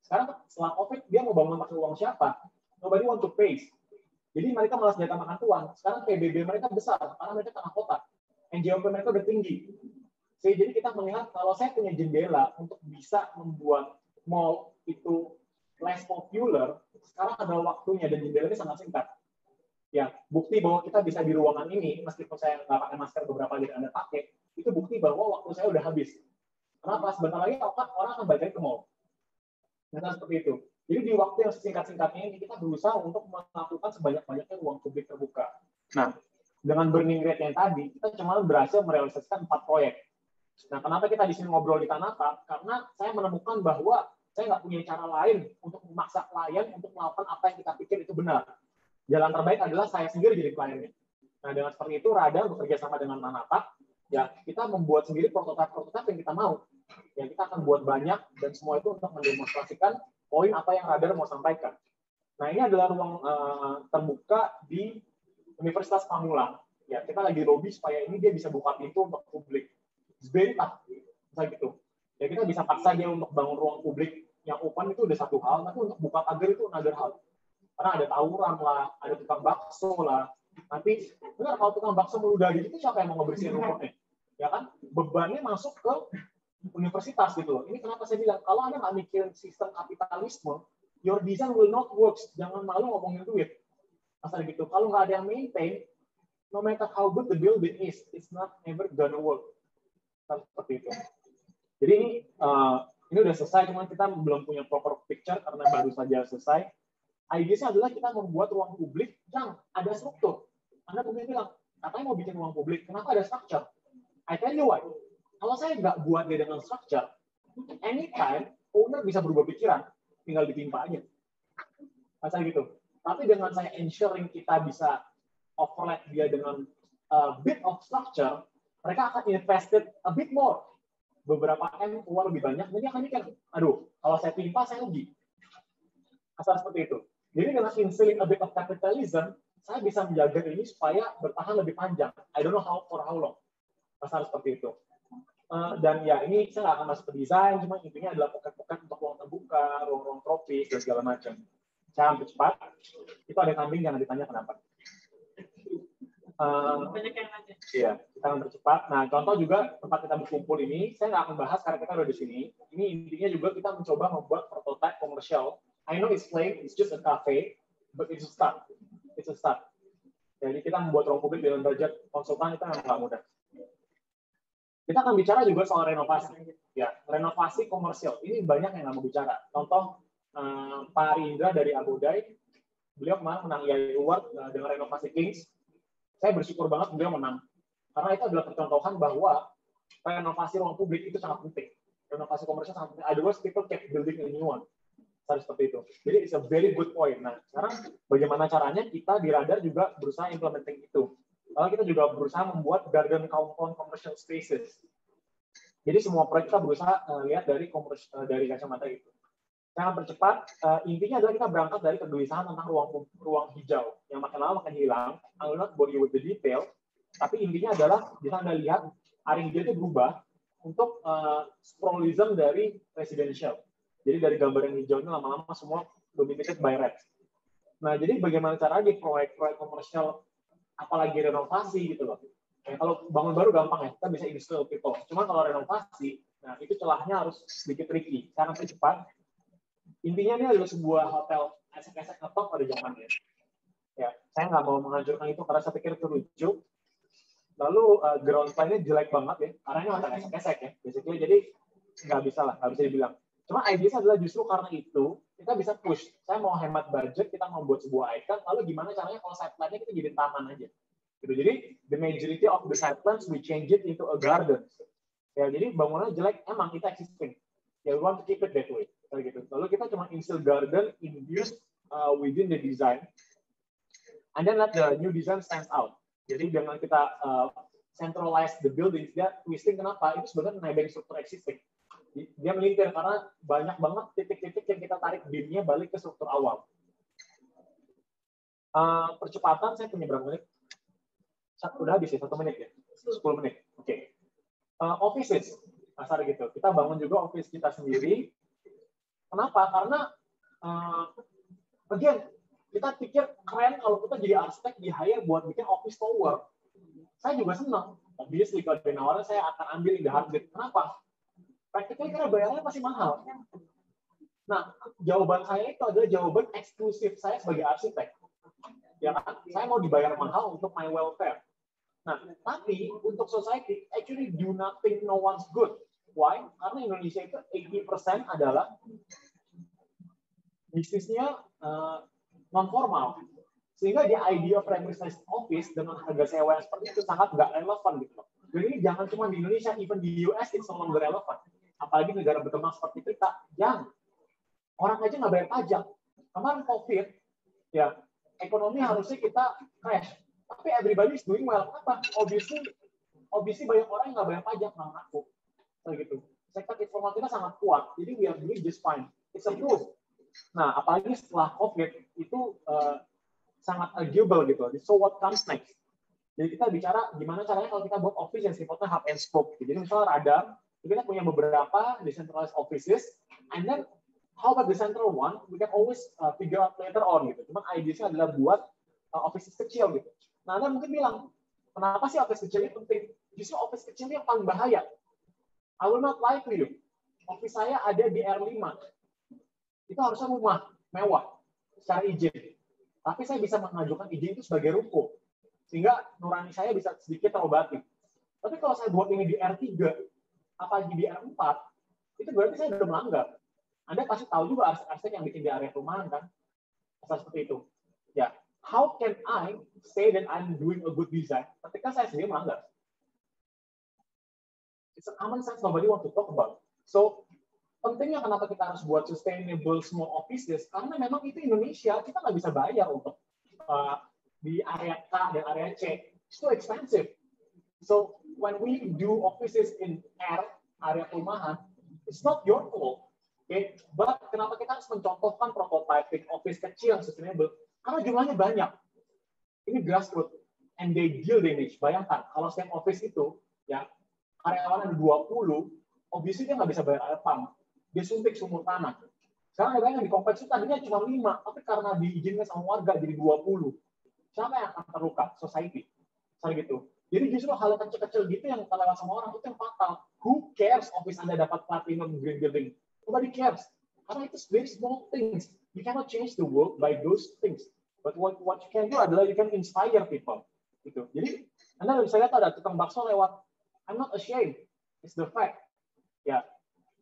Sekarang setelah COVID, dia mau bangun pakai uang siapa? Nobody want to pay. Jadi mereka malas jatah makan tuan. Sekarang PBB mereka besar, karena mereka tengah kota. NJOP mereka udah tinggi. Jadi kita melihat, kalau saya punya jendela untuk bisa membuat mall itu less popular, sekarang adalah waktunya, dan jendela ini sangat singkat. Ya, bukti bahwa kita bisa di ruangan ini, meskipun saya nggak pakai masker beberapa kali Anda pakai, itu bukti bahwa waktu saya udah habis. Kenapa? Sebentar lagi orang akan balik ke mall. Nah, seperti itu. Jadi di waktu yang sesingkat-singkatnya ini kita berusaha untuk melakukan sebanyak-banyaknya ruang publik terbuka. Nah, dengan burning rate yang tadi, kita cuma berhasil merealisasikan 4 proyek. Nah, kenapa kita di sini ngobrol di Tanata? Karena saya menemukan bahwa saya nggak punya cara lain untuk memaksa klien untuk melakukan apa yang kita pikir itu benar. Jalan terbaik adalah saya sendiri jadi kliennya. Nah, dengan seperti itu, Radar bekerja sama dengan Tanata, ya kita membuat sendiri prototipe-prototipe yang kita mau. Ya, kita akan buat banyak, dan semua itu untuk mendemonstrasikan poin apa yang Radar mau sampaikan. Nah, ini adalah ruang terbuka di Universitas Pamulang. Ya, kita lagi lobby supaya ini dia bisa buka pintu untuk publik. It's very tough, misalnya gitu. Ya, kita bisa paksa dia untuk bangun ruang publik yang open itu udah satu hal, tapi untuk buka pagar itu another hal. Karena ada tawuran lah, ada tukang bakso lah. Nanti, benar kalau tukang bakso meludah gitu, siapa yang mau ngebersihin rumputnya? Ya kan? Bebannya masuk ke universitas gitu loh. Ini kenapa saya bilang, kalau Anda nggak mikirin sistem kapitalisme, your design will not work. Jangan malu ngomongin duit. Asal gitu. Kalau nggak ada yang maintain, no matter how good the building is, it's not never gonna work. Seperti itu. Jadi ini udah selesai, cuma kita belum punya proper picture karena baru saja selesai. Idenya adalah kita membuat ruang publik yang ada struktur. Anda mungkin bilang, katanya mau bikin ruang publik, kenapa ada structure? I tell you why. Kalau saya nggak buat dia dengan structure, anytime owner bisa berubah pikiran, tinggal ditimpa aja. Masa gitu. Tapi dengan saya ensuring kita bisa overlap dia dengan a bit of structure, mereka akan invested a bit more. Beberapa M uang lebih banyak, nanti akan mikir, aduh, kalau saya timpa, saya rugi. Asal seperti itu. Jadi dengan instilling a bit of capitalism, saya bisa menjaga ini supaya bertahan lebih panjang. I don't know for how long. Asal seperti itu. Dan ya ini saya nggak akan masuk ke desain, cuma intinya adalah pocket-pocket untuk ruang terbuka, ruang-ruang tropis, dan segala macam. Saya hampir cepat. Itu ada kambing, jangan ditanya kenapa. Banyak yang nanya. Iya, kita akan bercepat. Nah, contoh juga tempat kita berkumpul ini, saya nggak akan bahas karena kita udah di sini. Ini intinya juga kita mencoba membuat prototipe komersial. I know it's plain, it's just a cafe, but it's a start. It's a start. Jadi kita membuat ruang publik dengan budget konsultan itu nggak mudah. Kita akan bicara juga soal renovasi. Ya, renovasi komersial. Ini banyak yang nggak mau bicara. Contoh, Pak Rindra dari Abodai, beliau kemarin menang IAI Award dengan renovasi Kings. Saya bersyukur banget beliau menang. Karena itu adalah percontohan bahwa renovasi ruang publik itu sangat penting. Renovasi komersial sangat penting. Otherwise, people keep building a new one. Seperti itu. Jadi, it's a very good point. Nah, sekarang bagaimana caranya kita di Radar juga berusaha implementing itu. Lalu kita juga berusaha membuat garden compound commercial spaces. Jadi semua proyek kita berusaha lihat dari kacamata itu. Saya akan percepat. Intinya adalah kita berangkat dari kegelisahan tentang ruang hijau yang makin lama makin hilang. I will not bore you with the detail. Tapi intinya adalah bisa Anda lihat area hijau itu berubah untuk sprawlism dari residential. Jadi dari gambar yang hijau ini lama-lama semua dominated by red. Nah, jadi bagaimana caranya di proyek-proyek komersial, apalagi renovasi gitu loh. Ya, kalau bangun baru gampang ya, kita bisa install people. Cuma kalau renovasi, nah itu celahnya harus sedikit tricky. Saya akan cepat. Intinya ini adalah sebuah hotel esek-esek ngetop pada zamannya. Ya, saya nggak mau menghancurkan itu karena saya pikir itu lucu. Lalu ground plan-nya jelek banget ya, karena ini hotel esek-esek ya. Basically, jadi nggak bisa dibilang. Cuma idea adalah justru karena itu kita bisa push. Saya mau hemat budget, kita mau buat sebuah icon. Lalu gimana caranya kalau side plan-nya kita jadi taman aja. Gitu. Jadi the majority of the side plans we change it into a garden. Ya, jadi bangunan jelek emang kita existing. Ya, we want to keep it that way. Gitu. Lalu kita cuma install garden induced within the design, and then let the new design stand out. Jadi dengan kita centralize the buildings, dia twisting kenapa? Itu sebenarnya nebeng struktur existing. Dia melintir karena banyak banget titik-titik yang kita tarik beamnya balik ke struktur awal. Percepatan saya punya berapa menit? Udah habis ya, 1 menit ya? 10 menit. Oke. Offices, asal gitu. Kita bangun juga office kita sendiri. Kenapa? Karena again, kita pikir keren kalau kita jadi arsitek di hire buat bikin office tower. Saya juga senang. Obviously kalau ada nawaran saya akan ambil in the heartbeat. Kenapa? Praktiknya karena bayarnya masih mahal. Nah, jawaban saya itu adalah jawaban eksklusif saya sebagai arsitek. Ya kan? Saya mau dibayar mahal untuk my welfare. Nah, tapi untuk society, actually do not think no one's good. Why? Karena Indonesia itu 80% adalah bisnisnya non-formal. Sehingga the idea of premises office dengan harga sewa yang seperti itu sangat nggak relevan gitu loh. Jadi ini jangan cuma di Indonesia, even di US it's no longer relevan. Apalagi negara berkembang seperti kita, jangan. Orang aja nggak bayar pajak. Kemarin COVID, ya ekonomi harusnya kita crash. Tapi everybody is doing well. Kenapa? Obviously banyak orang yang nggak bayar pajak, nggak ngaku. Gitu. Sektor informal kita sangat kuat. Jadi we are doing just fine. It's a proof. Nah, apalagi setelah COVID itu sangat arguable gitu. So what comes next? Jadi kita bicara gimana caranya kalau kita buat office yang sifatnya hub and spoke. Jadi misalnya Radar, kita punya beberapa decentralized offices, and then how about the central one? We can always figure out later on gitu. Cuman idenya adalah buat offices kecil gitu. Nah, Anda mungkin bilang, kenapa sih office kecil ini penting? Justru office kecil ini yang paling bahaya. I will not lie to you. Office saya ada di R5. Itu harusnya rumah mewah secara izin. Tapi saya bisa mengajukan izin itu sebagai ruko. Sehingga nurani saya bisa sedikit terobati. Tapi kalau saya buat ini di R3, apalagi di R4, itu berarti saya sudah melanggar. Anda pasti tahu juga arsitek yang bikin di area perumahan kan? Asal seperti itu. Ya, how can I say that I'm doing a good design ketika saya sendiri melanggar? It's a common sense nobody want to talk about. So, pentingnya kenapa kita harus buat sustainable small offices, karena memang itu Indonesia, kita nggak bisa bayar untuk di area K dan area C. It's too expensive. So, when we do offices in R, area perumahan, it's not your fault. Oke, but kenapa kita harus mencontohkan prototyping office kecil yang sustainable? Karena jumlahnya banyak. Ini grassroots, and they deal damage. Bayangkan, kalau setiap office itu, ya karyawan ada 20, obviously dia nggak bisa bayar air pump. Dia suntik sumur tanah. Sekarang ada yang di kompleks itu tadinya cuma 5, tapi karena diizinkan sama warga jadi 20. Siapa yang akan terluka? Society. Misalnya gitu. Jadi justru hal kecil-kecil gitu yang terlewat sama orang itu yang fatal. Who cares office Anda dapat platinum green building? Nobody cares. Karena itu very small things. You cannot change the world by those things. But what you can do adalah you can inspire people. Gitu. Jadi Anda bisa lihat ada tukang bakso lewat. I'm not ashamed. It's the fact. Ya,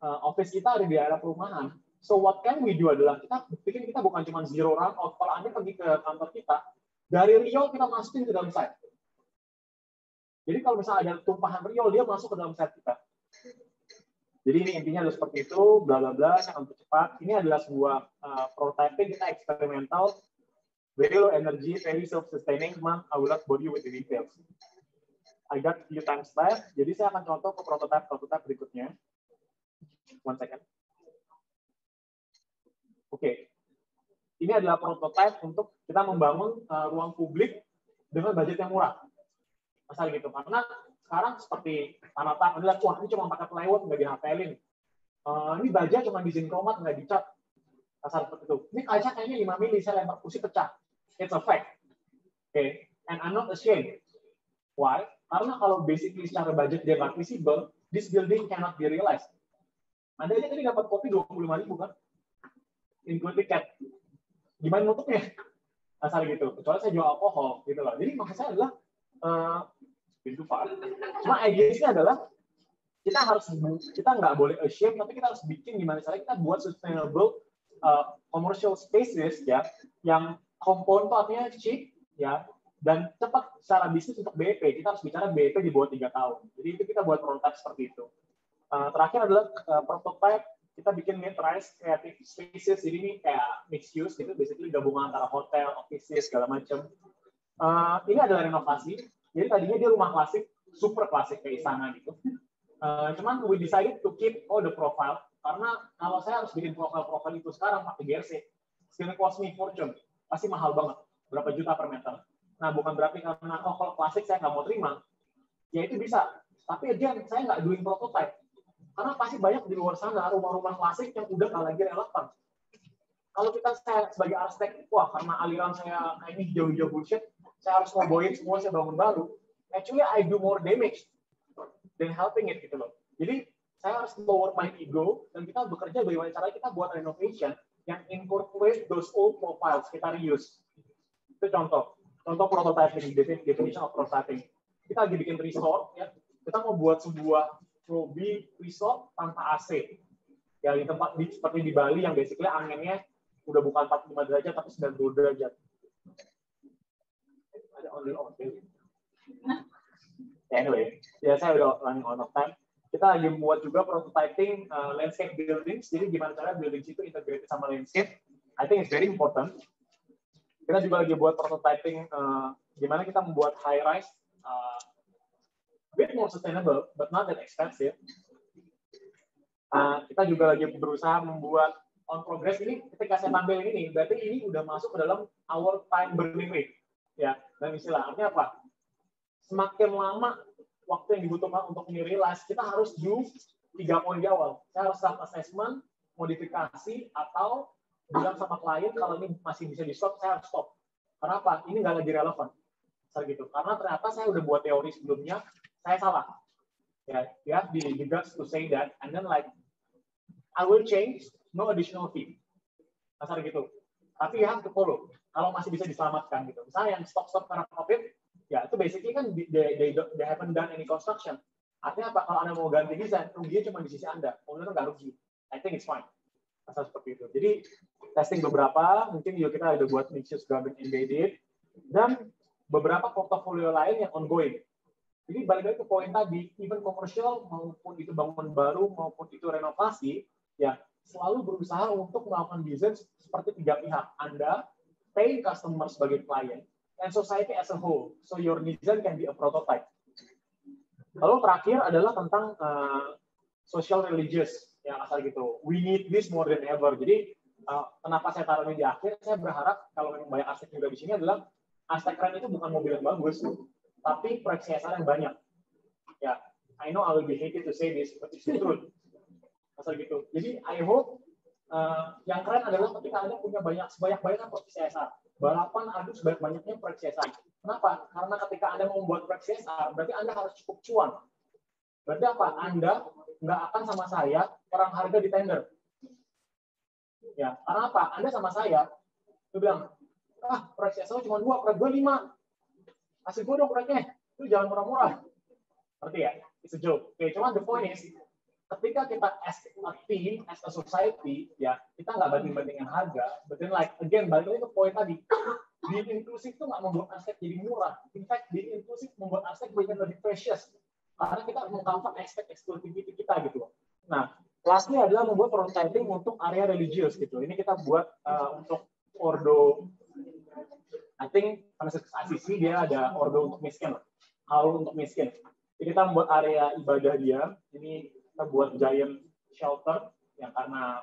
office kita ada di daerah perumahan. So what can we do adalah kita bikin kita bukan cuma zero runoff. Kalau Anda pergi ke kantor kita, dari riol kita masukin ke dalam site. Jadi kalau misalnya ada tumpahan riol, dia masuk ke dalam site kita. Jadi ini intinya adalah seperti itu, bla bla bla, sangat cepat. Ini adalah sebuah prototyping kita eksperimental, very low energy, very self-sustaining. I will not bore you with the details. I got few times left. Jadi saya akan contoh ke prototype berikutnya. One second. Oke. Ini adalah prototype untuk kita membangun ruang publik dengan budget yang murah. Asal gitu. Karena sekarang seperti tanah adalah wah ini cuma pakai plywood nggak dihapelin. Ini baja cuma desain kromat nggak dicat. Asal seperti itu. Ini kaca kayaknya 5 mili saya lempar kursi pecah. It's a fact. Okay. And I'm not ashamed. Why? Karena kalau basically secara budget dia nggak visible, this building cannot be realized. Anda aja tadi dapat kopi 25.000 kan? Include tiket. Gimana nutupnya? Asal gitu. Kecuali saya jual alkohol gitu loh. Jadi maksud saya adalah cuma idenya adalah kita nggak boleh ashamed, tapi kita harus bikin gimana caranya kita buat sustainable commercial spaces ya, yang compound itu artinya cheap ya, dan cepat secara bisnis untuk BEP. Kita harus bicara BEP di bawah 3 tahun. Jadi itu kita buat prototype seperti itu. Terakhir adalah prototype kita bikin mid-rise creative spaces. Jadi ini kayak mixed use gitu, basically gabungan antara hotel, office, segala macam. Ini adalah renovasi. Jadi tadinya dia rumah klasik, super klasik kayak istana gitu. Cuman we decided to keep all the profile karena kalau saya harus bikin profil itu sekarang pakai GRC, it's gonna cost me fortune. Pasti mahal banget, berapa juta per meter. Nah bukan berarti karena kalau klasik saya nggak mau terima, ya itu bisa. Tapi again saya nggak doing prototype karena pasti banyak di luar sana rumah-rumah klasik yang udah nggak lagi relevan. Kalau saya sebagai arsitek, wah karena aliran saya kayaknya hijau-hijau bullshit, saya harus ngoboin semua, saya bangun baru. Actually, I do more damage than helping it gitu loh. Jadi, saya harus lower my ego, dan kita bekerja bagaimana cara kita buat renovation yang incorporate those old profiles, kita reuse. Itu contoh prototyping, definition of prototyping. Kita lagi bikin resort, ya. Kita mau buat sebuah lobby resort tanpa AC. Ya, di tempat seperti di Bali yang basically anginnya udah bukan 45 derajat tapi 90 derajat. Ada on. Anyway, ya saya udah running out of time. Kita lagi membuat juga prototyping landscape buildings. Jadi gimana cara buildings itu integrated sama landscape. I think it's very important. Kita juga lagi buat prototyping gimana kita membuat high rise a bit more sustainable but not that expensive. Kita juga lagi berusaha membuat on progress ini. Ketika saya tampil ini, berarti ini udah masuk ke dalam our time burning rate. Ya, dan istilah artinya apa? Semakin lama waktu yang dibutuhkan untuk realize, kita harus do 3 poin di awal. Saya harus self assessment, modifikasi, atau bilang sama klien kalau ini masih bisa di stop, saya harus stop. Kenapa? Ini nggak lagi relevan. Gitu. Karena ternyata saya udah buat teori sebelumnya, saya salah. Ya, you have the guts to say that, and then like I will change, no additional fee. Kasar gitu. Tapi you have to follow. Kalau masih bisa diselamatkan gitu. Misalnya yang stop karena COVID, ya itu basically kan they haven't done any construction. Artinya apa? Kalau Anda mau ganti desain, ruginya cuma di sisi Anda. Owner nggak rugi. I think it's fine. Kasar seperti itu. Jadi testing beberapa, mungkin juga kita ada buat mixed garden embedded, dan beberapa portofolio lain yang ongoing. Jadi balik lagi ke poin tadi, even komersial maupun itu bangunan baru maupun itu renovasi, ya selalu berusaha untuk melakukan desain seperti 3 pihak. Anda, paying customer sebagai klien, and society as a whole. So your design can be a prototype. Lalu terakhir adalah tentang social religious. yang asal gitu. We need this more than ever. Jadi kenapa saya taruh ini di akhir? Saya berharap kalau memang banyak arsitek juga di sini adalah arsitek keren itu bukan mobil yang bagus, tapi proyek CSR yang banyak. Ya, I know I will be hated to say this, but it's the truth. Asal gitu. Jadi I hope yang keren adalah ketika Anda punya sebanyak-banyaknya proyek CSR. Balapan adu sebanyak-banyaknya proyek CSR. Kenapa? Karena ketika Anda mau membuat proyek CSR, berarti Anda harus cukup cuan. Berarti apa? Anda nggak akan sama saya perang harga di tender. Ya, karena apa? Anda sama saya, itu bilang, proyek CSR cuma 2, proyek gue 5. Kasih gue dong proyeknya. Itu jangan murah-murah. Ngerti ya? It's a joke. Oke, cuman the point is, ketika kita as a team, as a society, ya kita nggak banding-bandingin harga, but then like again balik lagi ke poin tadi, being inklusif itu nggak membuat aspek jadi murah. In fact, being inklusif membuat aspek menjadi lebih precious karena kita mengcover aspek exclusivity kita gitu. Nah, lastnya adalah membuat prototyping untuk area religius gitu. Ini kita buat untuk ordo, I think Universitas Asisi dia ada ordo untuk miskin, haul untuk miskin. Jadi kita membuat area ibadah dia. Ini kita buat giant shelter yang karena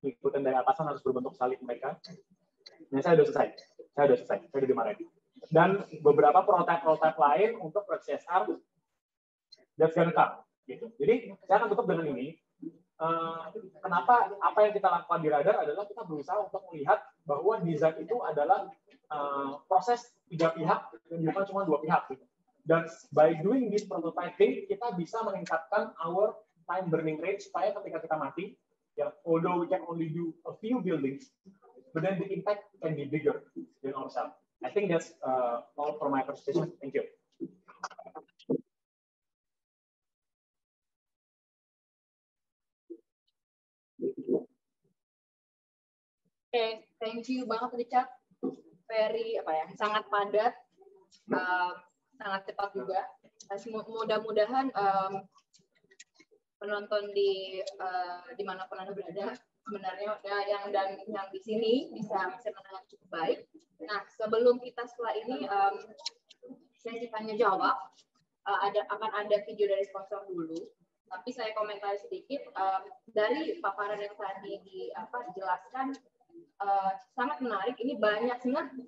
ikutan dari atasan harus berbentuk salib mereka. Nah, saya udah selesai. Saya udah dimarahin. Dan beberapa prototipe lain untuk proyek CSR that's gonna come. Gitu. Jadi saya akan tutup dengan ini. Kenapa apa yang kita lakukan di Radar adalah kita berusaha untuk melihat bahwa desain itu adalah proses 3 pihak dan bukan cuma 2 pihak. Gitu. Dan by doing this prototyping, kita bisa meningkatkan our time burning rate supaya ketika kita mati, ya, although we can only do a few buildings, but then the impact can be bigger than ourselves. I think that's all for my presentation. Thank you. Okay, thank you banget Richard. Very sangat padat, sangat cepat juga. Mudah-mudahan penonton dimanapun Anda berada sebenarnya yang di sini bisa mendengar cukup baik. Nah, sebelum kita setelah ini sesi tanya jawab, akan ada video dari sponsor dulu. Tapi saya komentar sedikit dari paparan yang tadi dijelaskan sangat menarik. Ini banyak sebenarnya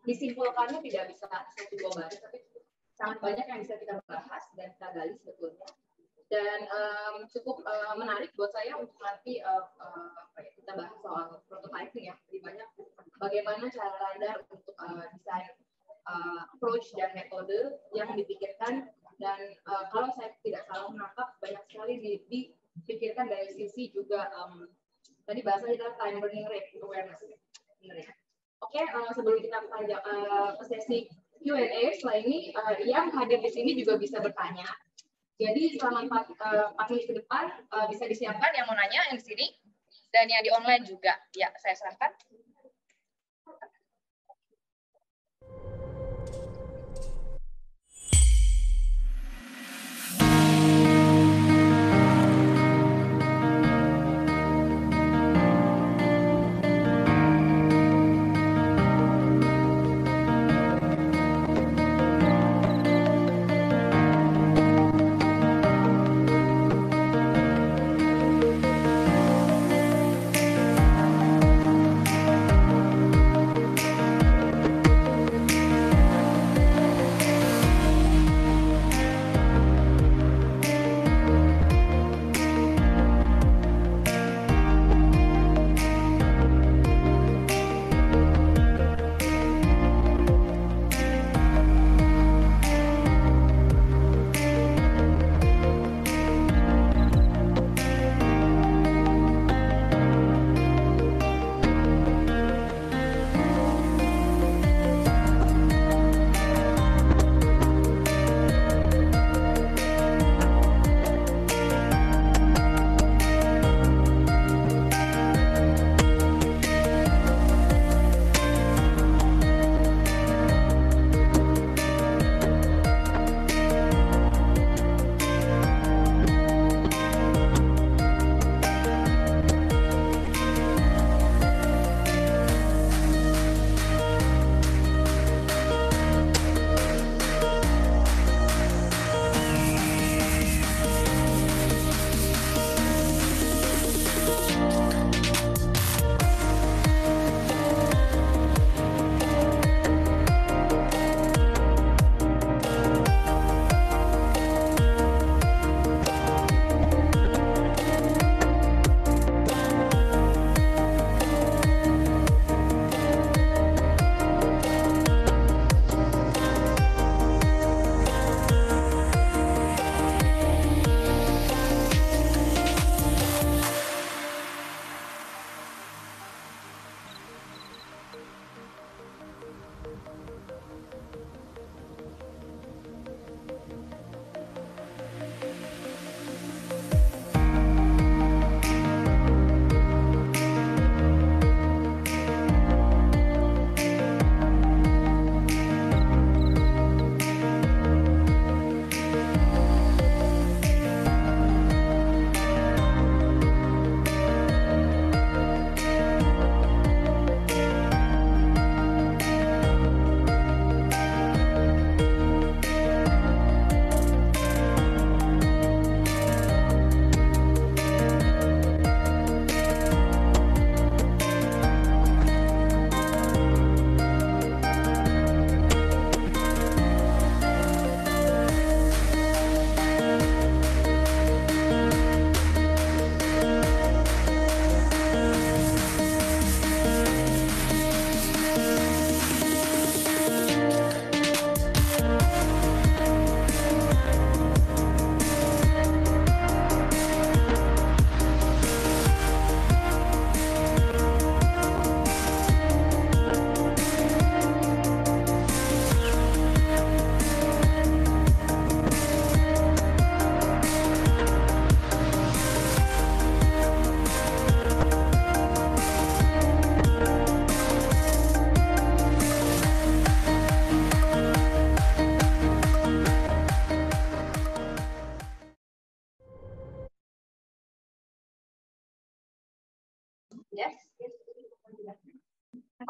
disimpulkannya tidak bisa 1-2 baris, tapi sangat banyak yang bisa kita bahas dan kita gali sebetulnya. Dan cukup menarik buat saya untuk nanti kita bahas soal prototyping ya. Lebih banyak bagaimana cara Radar untuk desain approach dan metode yang dipikirkan. Dan kalau saya tidak salah menangkap, banyak sekali dipikirkan dari sisi juga tadi bahasa kita time burning rate awareness. Oke, sebelum kita ke sesi Q&A, setelah ini yang hadir di sini juga bisa bertanya. Jadi selama 4 menit ke depan bisa disiapkan yang mau nanya yang di sini dan yang di online juga. Ya, saya serahkan.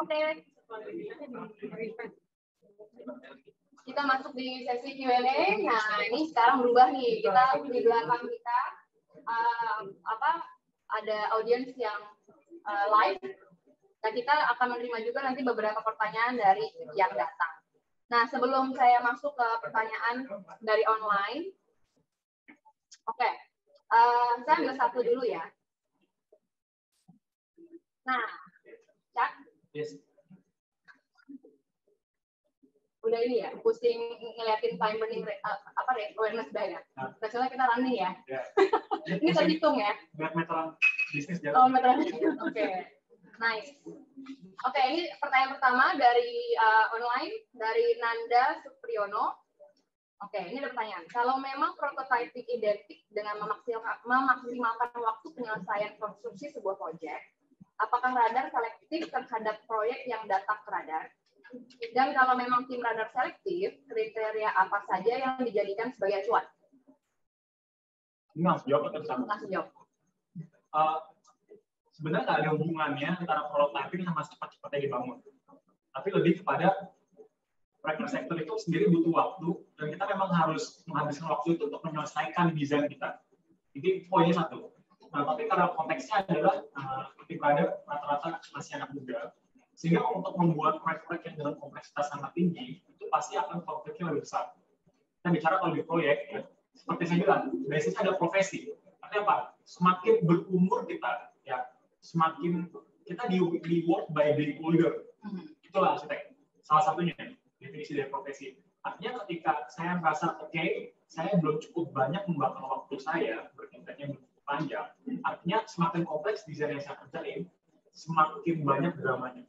Oke. Kita masuk di sesi Q&A. Nah, ini sekarang berubah nih. Kita di belakang kita ada audiens yang live. Dan kita akan menerima juga nanti beberapa pertanyaan dari yang datang. Nah, sebelum saya masuk ke pertanyaan dari online, oke, saya ambil satu dulu ya. Nah, Cak, udah ini ya, pusing ngeliatin time burning awareness udah ya. Biasanya kita running ya. Ini terhitung ya. Meteran bisnis jalan. Oh, meteran bisnis. Oke. Nice. Oke, ini pertanyaan pertama dari online, dari Nanda Supriyono. Oke, ini ada pertanyaan. Kalau memang prototyping identik dengan memaksimalkan waktu penyelesaian konstruksi sebuah proyek, apakah radar selektif terhadap proyek yang datang ke radar? Dan kalau memang tim radar selektif, kriteria apa saja yang dijadikan sebagai acuan? Ini langsung jawab atau sama? Langsung jawab. Sebenarnya nggak ada hubungannya antara prototyping sama cepat-cepatnya dibangun. Tapi lebih kepada proyek sektor itu sendiri butuh waktu, dan kita memang harus menghabiskan waktu itu untuk menyelesaikan desain kita. Jadi poinnya satu. Nah, tapi karena konteksnya adalah tim radar rata-rata masih anak muda, sehingga untuk membuat proyek-proyek yang dengan kompleksitas sangat tinggi, itu pasti akan konfliknya lebih besar. Kita bicara kalau di proyek, ya, seperti saya bilang, basisnya ada profesi. Artinya apa? Semakin berumur kita, ya, semakin kita di work by being older. Itulah arsitek. Salah satunya definisi dari profesi. Artinya ketika saya merasa oke, saya belum cukup banyak membakar waktu saya berinteraksi yang panjang. Artinya semakin kompleks desain yang saya kerjain, semakin banyak dramanya.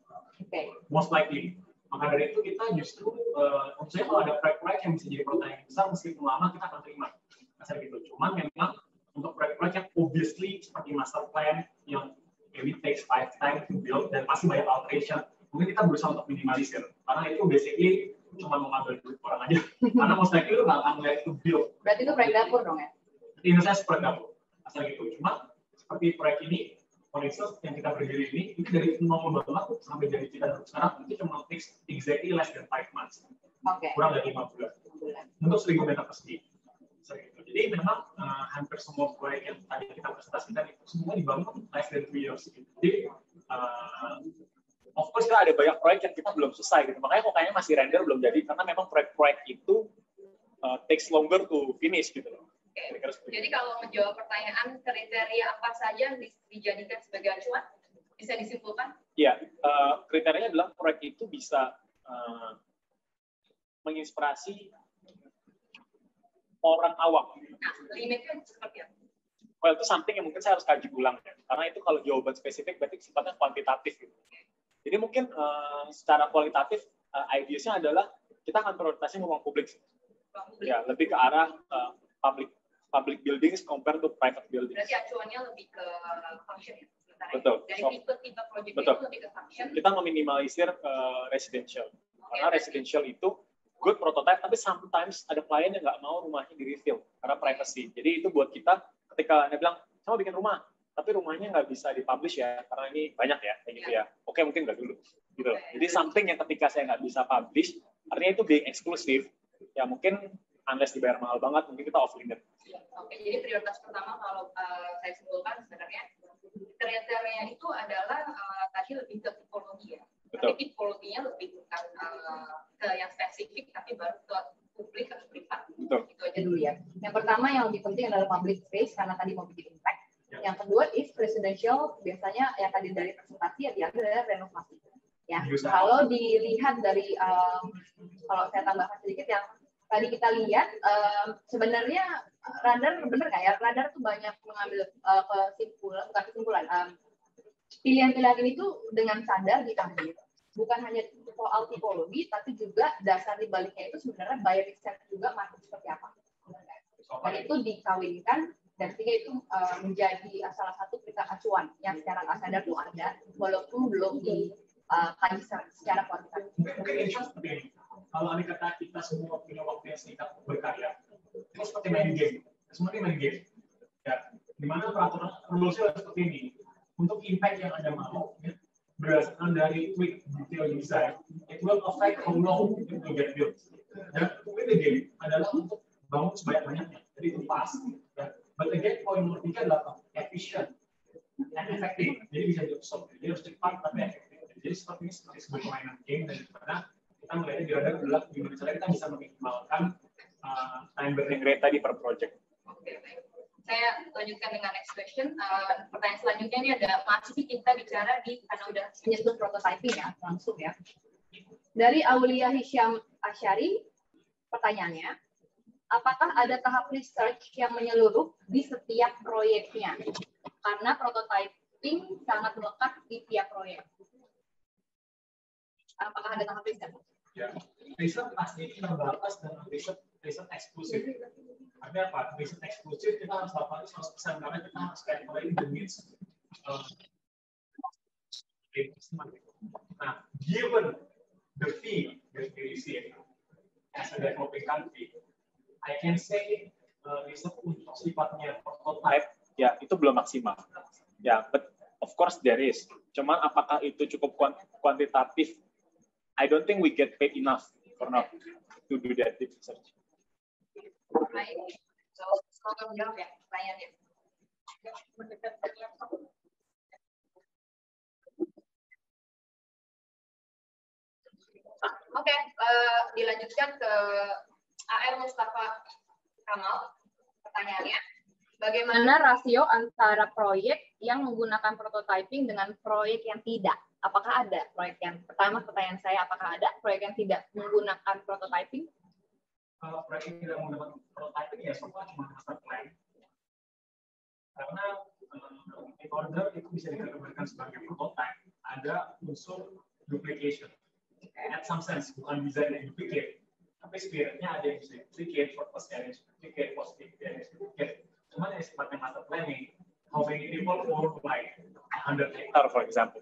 Most likely. Maka dari itu kita justru, maksudnya kalau ada proyek-proyek yang bisa jadi pertanyaan besar, meskipun lama kita akan terima. Asal gitu. Cuman memang untuk proyek-proyek yang obviously seperti master plan yang maybe takes 5 time to build dan pasti banyak alteration, mungkin kita berusaha untuk minimalisir. Karena itu basically cuma mengambil duit orang aja. Karena most likely lu nggak akan ngeliat itu build. Berarti itu proyek dapur dong ya? Ini saya seperti dapur. Asal gitu. Cuma seperti proyek ini, Onyxos yang kita berdiri ini, itu dari nol banget sampai jadi kita sekarang itu cuma takes exactly less than 5 months. Kurang dari 5 bulan. Untuk 1.000 meter persegi. Jadi memang hampir semua proyek yang tadi kita presentasikan itu semua dibangun less than 3 years. Jadi of course kita ada banyak proyek yang kita belum selesai gitu. Makanya kok kayaknya masih render belum jadi karena memang proyek-proyek itu takes longer to finish gitu loh. Jadi kalau menjawab pertanyaan kriteria apa saja yang dijadikan sebagai acuan, bisa disimpulkan? Iya, kriterianya adalah proyek itu bisa menginspirasi orang awam. Nah, limitnya seperti apa? Well, itu something yang mungkin saya harus kaji ulang ya. Karena itu kalau jawaban spesifik berarti sifatnya kuantitatif gitu. Jadi mungkin secara kualitatif ideasnya adalah kita akan prioritasnya ruang publik. Ya, lebih ke arah public buildings compared to private buildings. Berarti acuannya lebih ke function ya? Betul. Dari tipe-tipe proyek itu lebih ke function. Kita meminimalisir residential. Karena residential itu good prototype, tapi sometimes ada klien yang nggak mau rumahnya di-reveal karena privacy. Jadi itu buat kita ketika Anda bilang, saya mau bikin rumah, tapi rumahnya nggak bisa dipublish ya, karena ini banyak ya, kayak gitu ya. Oke, mungkin nggak dulu. Gitu. Jadi something yang ketika saya nggak bisa publish, artinya itu being eksklusif, ya mungkin unless dibayar mahal banget, mungkin kita off limit. Oke, jadi prioritas pertama kalau saya simpulkan sebenarnya, kriteria itu adalah tadi lebih ke tipologi ya. Betul. Tapi tipologinya lebih bukan ke yang spesifik, tapi baru ke publik atau privat. Betul. Itu aja dulu ya. Yang pertama yang lebih penting adalah public space, karena tadi mau bikin impact. Ya. Yang kedua, if residential, biasanya yang tadi dari presentasi ya diambil dari renovasi. Ya, kalau dilihat dari, kalau saya tambahkan sedikit yang tadi kita lihat, sebenarnya radar, benar nggak ya? Radar tuh banyak mengambil kesimpulan, pilihan-pilihan ini tuh dengan sadar diambil. Bukan hanya soal tipologi, tapi juga dasar di baliknya itu sebenarnya by research juga market seperti apa. Dan itu dikawinkan, dan sehingga itu menjadi salah satu kita acuan yang secara nggak sadar tuh ada, walaupun belum dikaji secara kuantitatif. Mungkin ini seperti ini. Kalau andai kata kita semua punya waktu yang singkat berkarya, itu seperti main game. Semua ini main game. Ya, di mana peraturan rulesnya seperti ini. Untuk impact yang Anda mau, ya, berdasarkan dari tweak detail design, it will affect how long it will get built. Dan tweak again adalah untuk bangun sebanyak-banyaknya, jadi itu pasti. But again, poin nomor 3 adalah efficient dan efektif. Jadi bisa diusul, jadi harus cepat tapi efektif. Jadi seperti ini seperti sebuah permainan game dan dimana kita melihatnya di radar adalah gimana cara kita bisa mengoptimalkan time burning rate tadi per project. Oke, baik. Saya lanjutkan dengan next question. Pertanyaan selanjutnya ini ada masih kita bicara di karena udah menyebut prototyping ya langsung ya. Dari Aulia Hisham Asyari, pertanyaannya, apakah ada tahap research yang menyeluruh di setiap proyeknya? Karena prototyping sangat melekat di tiap proyek. Apakah ada tahap riset? Ya, riset pasti kita bahas dengan riset eksklusif. Artinya apa? Riset eksklusif kita harus lakukan 100% karena kita harus calculate the needs. Nah, given the fee that we receive as a developing country, I can say riset untuk sifatnya prototype ya itu belum maksimal. Ya, but of course there is. Cuman apakah itu cukup kuantitatif? I don't think we get paid enough for now to do that research. Baik, so semoga menjawab ya pertanyaannya. Oke, dilanjutkan ke AR Mustafa Kamal. Pertanyaannya, bagaimana rasio antara proyek yang menggunakan prototyping dengan proyek yang tidak? Apakah ada proyek yang pertanyaan saya, apakah ada proyek yang tidak menggunakan prototyping? Kalau proyek yang tidak menggunakan prototyping ya semua cuma master plan. Karena in order itu bisa dikategorikan sebagai prototype, ada unsur duplication. At some sense, bukan desain yang duplicate, tapi spiritnya ada yang bisa duplicate, purpose ada yang duplicate, positif ada yang duplicate. Cuman yang sifatnya master planning, how many people work like 100 hektar, for example.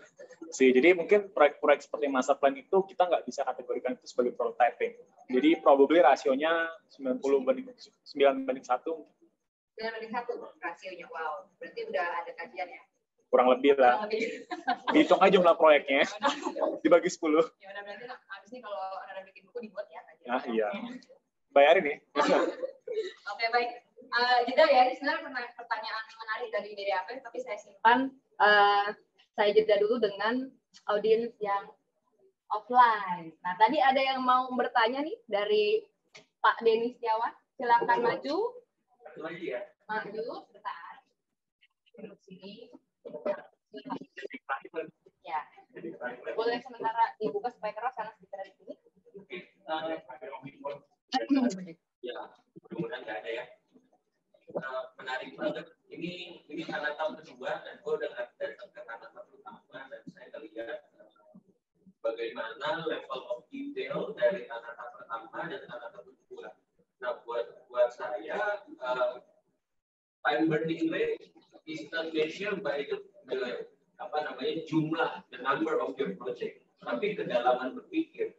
Jadi mungkin proyek-proyek seperti master plan itu kita nggak bisa kategorikan itu sebagai prototyping. Jadi probably rasionya 9 banding 1. 9 banding 1 rasionya. Wow, berarti udah ada kajian ya? Kurang lebih lah. Hitung aja jumlah proyeknya. Dibagi 10. Ya udah berarti habis ini kalau ada bikin buku dibuat ya kajian. Nah, iya. Bayarin nih. Oke, baik. Jeda ya, ini sebenarnya pertanyaan menarik dari DDAP, tapi saya simpan. Saya jeda dulu dengan audiens yang offline. Nah, tadi ada yang mau bertanya nih dari Pak Denny Setiawan. Silakan maju. Lagi ya. Maju, bentar. Duduk sini. Ya. Boleh sementara dibuka supaya keras karena speaker di sini. Ya, mudah-mudahan nggak ada ya. Menarik banget. Ini karena tahun kedua dan gue udah datang ke tanah pertama dan saya lihat bagaimana level of detail dari tanah pertama dan tanah kedua. Nah, buat saya time burning rate is not measured by the jumlah, the number of your project, tapi kedalaman berpikir.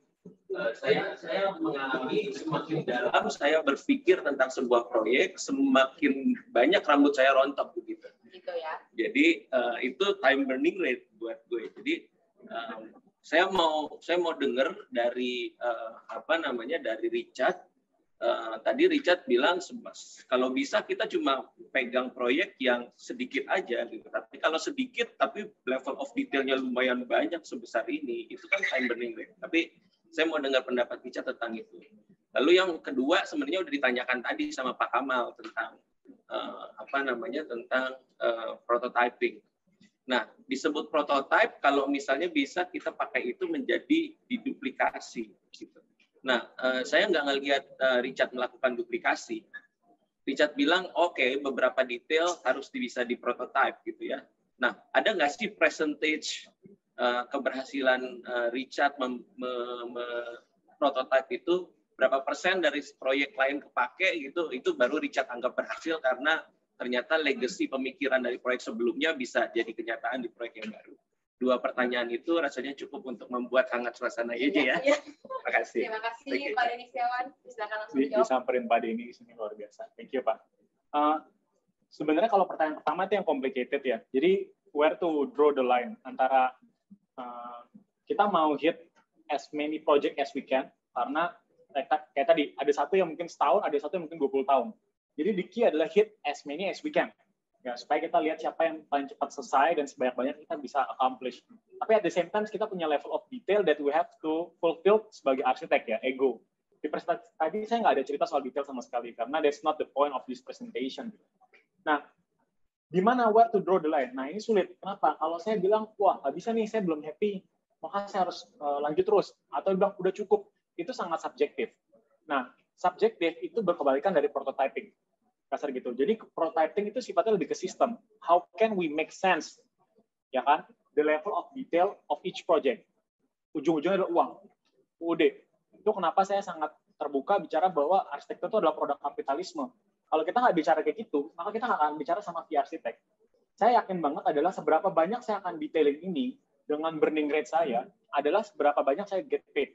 Saya mengalami semakin dalam saya berpikir tentang sebuah proyek, semakin banyak rambut saya rontok begitu. Gitu ya. Jadi itu time burning rate buat gue. Jadi saya mau dengar dari dari Richard. Tadi Richard bilang kalau bisa kita cuma pegang proyek yang sedikit aja gitu. Tapi kalau sedikit tapi level of detailnya lumayan banyak sebesar ini, itu kan time burning rate. Tapi saya mau dengar pendapat Richard tentang itu. Lalu yang kedua sebenarnya udah ditanyakan tadi sama Pak Kamal tentang tentang prototyping. Nah, disebut prototype kalau misalnya bisa kita pakai itu menjadi diduplikasi gitu. Nah, saya nggak ngelihat Richard melakukan duplikasi. Richard bilang, oke, beberapa detail harus bisa diprototype gitu ya. Nah, ada nggak sih percentage keberhasilan Richard prototype itu berapa persen dari proyek lain kepake gitu, itu baru Richard anggap berhasil karena ternyata legacy pemikiran dari proyek sebelumnya bisa jadi kenyataan di proyek yang baru. Dua pertanyaan itu rasanya cukup untuk membuat hangat suasana aja ya. Terima kasih. Terima kasih Pak Denny Setiawan. Silakan langsung dijawab. Disamperin Pak Denny di sini luar biasa. Thank you Pak. Sebenarnya kalau pertanyaan pertama itu yang complicated ya. Jadi where to draw the line antara kita mau hit as many project as we can, karena kayak tadi, ada satu yang mungkin setahun, ada satu yang mungkin 20 tahun. Jadi the key adalah hit as many as we can. Ya, supaya kita lihat siapa yang paling cepat selesai dan sebanyak-banyak kita bisa accomplish. Tapi at the same time kita punya level of detail that we have to fulfill sebagai arsitek ya, ego. Di presentasi tadi saya nggak ada cerita soal detail sama sekali karena that's not the point of this presentation. Nah, di mana where to draw the line? Nah, ini sulit. Kenapa? Kalau saya bilang, wah nggak bisa nih, saya belum happy, maka saya harus lanjut terus. Atau bilang udah cukup, itu sangat subjektif. Nah, subjektif itu berkebalikan dari prototyping. Kasar gitu. Jadi prototyping itu sifatnya lebih ke sistem. How can we make sense, ya kan? The level of detail of each project. Ujung-ujungnya adalah uang, UUD. Itu kenapa saya sangat terbuka bicara bahwa arsitektur itu adalah produk kapitalisme. Kalau kita nggak bicara kayak gitu, maka kita nggak akan bicara sama arsitek. Saya yakin banget adalah seberapa banyak saya akan detailing ini dengan burning rate saya adalah seberapa banyak saya get paid.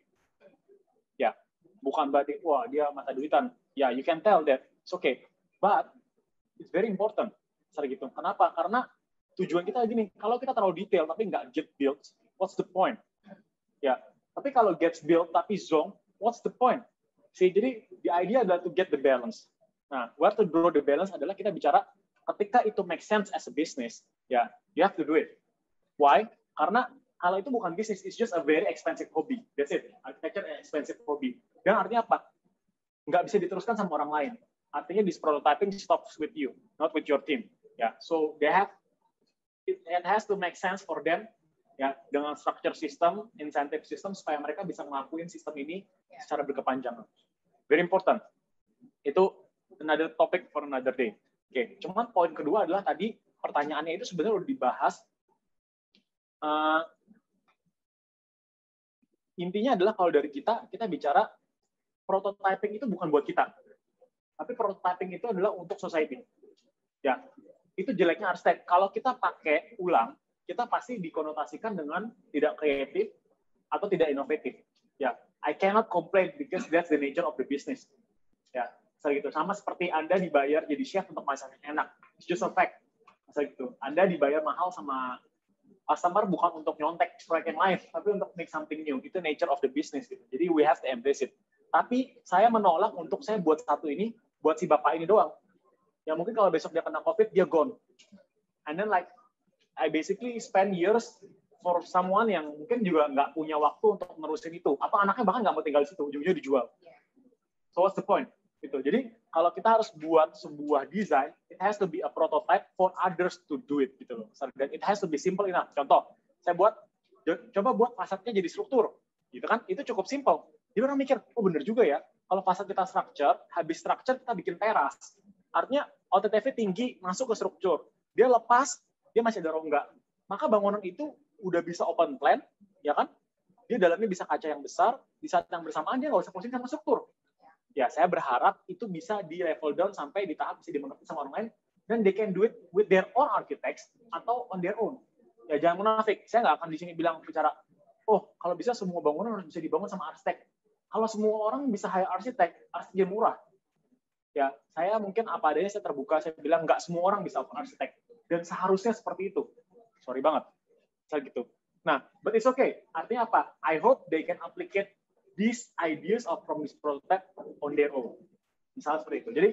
Ya, bukan berarti wah dia mata duitan. Ya, you can tell that it's okay. But it's very important. Gitu. Kenapa? Karena tujuan kita gini, kalau kita terlalu detail tapi nggak get built, what's the point? Ya, tapi kalau gets built tapi zonk, what's the point? Jadi the idea adalah to get the balance. Nah, where to draw the balance adalah kita bicara ketika itu make sense as a business, ya, you have to do it. Why? Karena kalau itu bukan bisnis, it's just a very expensive hobby. That's it. Architecture expensive hobby. Dan artinya apa? Nggak bisa diteruskan sama orang lain. Artinya this prototyping stops with you, not with your team. Ya, so it has to make sense for them. Ya, dengan structure system, incentive system supaya mereka bisa mengakuin sistem ini secara berkepanjangan. Very important. Itu another topic for another day. Oke, cuman poin kedua adalah tadi pertanyaannya itu sebenarnya udah dibahas. Intinya adalah kalau dari kita bicara prototyping itu bukan buat kita. Tapi prototyping itu adalah untuk society. Ya, itu jeleknya arsitek. Kalau kita pakai ulang, kita pasti dikonotasikan dengan tidak kreatif atau tidak inovatif. Ya, I cannot complain because that's the nature of the business. Ya, gitu. Sama seperti Anda dibayar jadi chef untuk masak yang enak. It's just a fact. Gitu. Anda dibayar mahal sama customer bukan untuk nyontek proyek yang lain, tapi untuk make something new. Itu nature of the business. Gitu. Jadi we have to embrace it. Tapi saya menolak untuk saya buat satu ini, buat si bapak ini doang. Ya mungkin kalau besok dia kena COVID, dia gone. And then like, I basically spend years for someone yang mungkin juga nggak punya waktu untuk nerusin itu. Atau anaknya bahkan nggak mau tinggal di situ, ujung-ujungnya dijual. So what's the point? Gitu. Jadi kalau kita harus buat sebuah desain, it has to be a prototype for others to do it. Gitu loh. Dan it has to be simple enough. Contoh, saya coba buat fasadnya jadi struktur. Gitu kan? Itu cukup simple. Jadi orang mikir, oh bener juga ya, kalau fasad kita structure, habis structure kita bikin teras. Artinya OTTV tinggi masuk ke struktur. Dia lepas, dia masih ada rongga. Maka bangunan itu udah bisa open plan, ya kan? Dia dalamnya bisa kaca yang besar, di saat yang bersamaan dia nggak usah pusing sama struktur. Ya, saya berharap itu bisa di level down sampai di tahap bisa dimengerti sama orang lain, dan they can do it with their own architects atau on their own. Ya, jangan munafik. Saya nggak akan di sini bilang bicara, oh kalau bisa semua bangunan harus bisa dibangun sama arsitek. Kalau semua orang bisa hire arsitek murah. Ya, saya mungkin apa adanya, saya terbuka, saya bilang nggak semua orang bisa arsitek. Dan seharusnya seperti itu. Sorry banget. Saya gitu. Nah, but it's okay. Artinya apa? I hope they can applicate these ideas from this prototype on their own. Misalnya seperti itu. Jadi,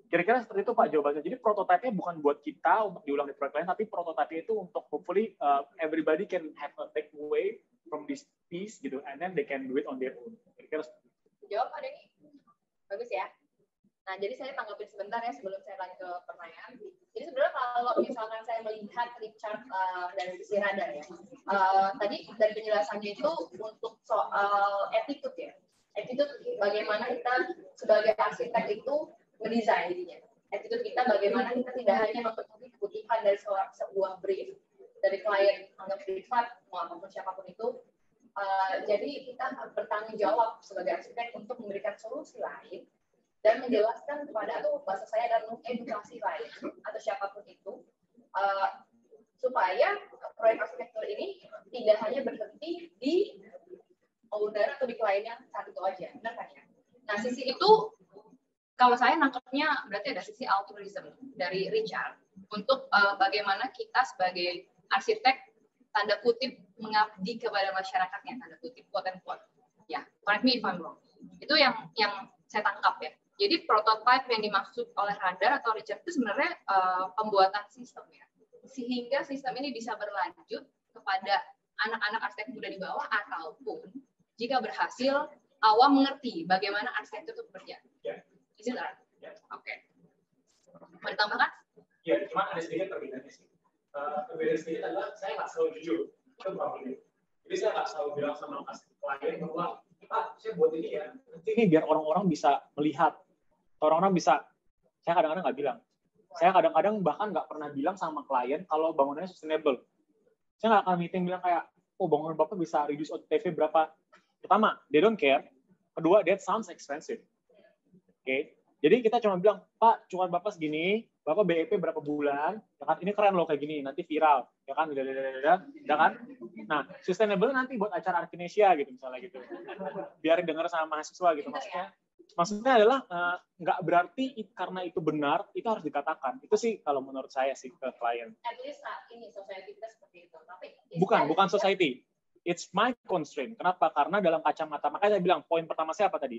kira-kira seperti itu Pak jawabannya. Jadi, prototype-nya bukan buat kita untuk diulang di proyek lain, tapi prototype-nya itu untuk hopefully everybody can have a takeaway from this piece gitu, and then they can do it on their own. Kira-kira jawab Pak Denny. Bagus ya. Nah, jadi saya tanggapin sebentar ya sebelum saya lanjut ke pertanyaan. Jadi sebenarnya kalau misalkan saya melihat Richard dari sisi radar ya, tadi dari penjelasannya itu untuk soal attitude ya. Attitude bagaimana kita sebagai arsitek itu mendesain dirinya. Attitude kita bagaimana kita tidak hanya memenuhi kebutuhan dari sebuah brief dari klien anggap privat maupun siapapun itu. Jadi kita bertanggung jawab sebagai arsitek untuk memberikan solusi lain dan menjelaskan kepada atau bahasa saya dan mengedukasi lain atau siapapun itu supaya proyek arsitektur ini tidak hanya berhenti di owner atau di kliennya saat itu aja, benar kan ya? Nah sisi itu kalau saya nangkepnya berarti ada sisi altruism dari Richard untuk bagaimana kita sebagai arsitek tanda kutip mengabdi kepada masyarakatnya, tanda kutip quote and quote. Ya, correct me if I'm wrong. Itu yang saya tangkap ya. Jadi prototype yang dimaksud oleh Radar atau Richard itu sebenarnya pembuatan sistem ya. Sehingga sistem ini bisa berlanjut kepada anak-anak arsitek muda di bawah, ataupun jika berhasil awam mengerti bagaimana arsitektur itu bekerja. Is it right? Oke. Mau ditambahkan? Ya, cuma ada sedikit perbedaannya sih. Perbedaan sedikit adalah saya nggak selalu jujur. Itu problem. Jadi saya nggak selalu bilang sama klien bahwa Pak, saya buat ini ya. Nanti ini biar orang-orang bisa melihat. Orang-orang bisa. Saya kadang-kadang nggak bilang. Saya kadang-kadang bahkan nggak pernah bilang sama klien kalau bangunannya sustainable. Saya nggak akan meeting bilang kayak, oh bangunan Bapak bisa reduce OTV berapa. Pertama, they don't care. Kedua, that sounds expensive. Oke. Jadi kita cuma bilang, Pak, cuan Bapak segini, Bapak BEP berapa bulan, ya kan? Ini keren loh kayak gini, nanti viral, ya kan? Ya kan? Nah, sustainable nanti buat acara Arkinesia gitu misalnya gitu. Biar dengar sama mahasiswa gitu. Maksudnya adalah nggak berarti karena itu benar, itu harus dikatakan. Itu sih kalau menurut saya sih ke klien. At least saat ini society kita seperti itu. Tapi bukan society. It's my constraint. Kenapa? Karena dalam kacamata, makanya saya bilang poin pertama saya apa tadi?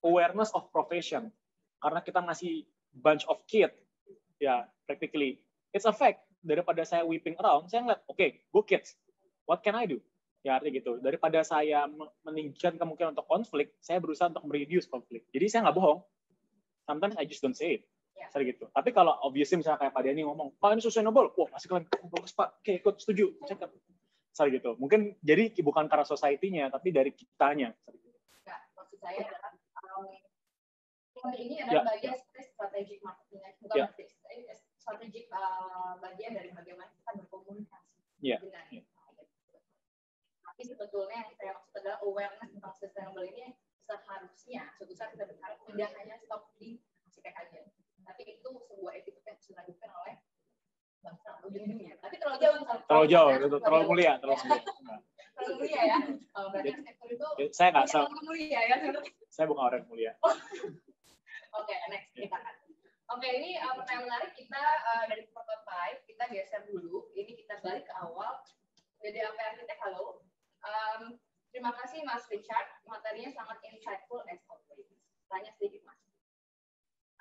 Awareness of profession. Karena kita masih bunch of kids, ya, practically. It's a fact. Daripada saya whipping around, saya ngeliat, oke, go kids. What can I do? Ya, artinya gitu. Daripada saya meninggikan kemungkinan untuk konflik, saya berusaha untuk mereduce konflik. Jadi saya nggak bohong. Sometimes I just don't say it. Saya gitu. Tapi kalau obviously misalnya kayak Pak Denny ngomong, Pak ini sustainable, wah masih kalian bagus Pak, oke, ikut setuju, cakep. Saya gitu. Mungkin jadi bukan karena society-nya, tapi dari kitanya. Ya, maksud saya adalah ini adalah bagian strategic marketing, bukan strategic bagian dari bagaimana kita berkomunikasi dengan tapi sebetulnya yang saya maksud adalah awareness tentang sustainable ini seharusnya suatu saat kita berharap tidak hanya stop di arsitek aja, tapi itu sebuah attitude yang harus dilakukan oleh bangsa ujung-ujungnya. Tapi terlalu terlalu mulia ya. Berarti arsitektur itu saya nggak mulia ya. Saya bukan orang mulia. Oke, next kita kan. Oke, ini pertanyaan menarik. Kita dari prototype kita geser dulu. Ini kita balik ke awal. Jadi apa arsitek, halo. Terima kasih Mas Richard. Materinya sangat insightful as always. Tanya sedikit Mas.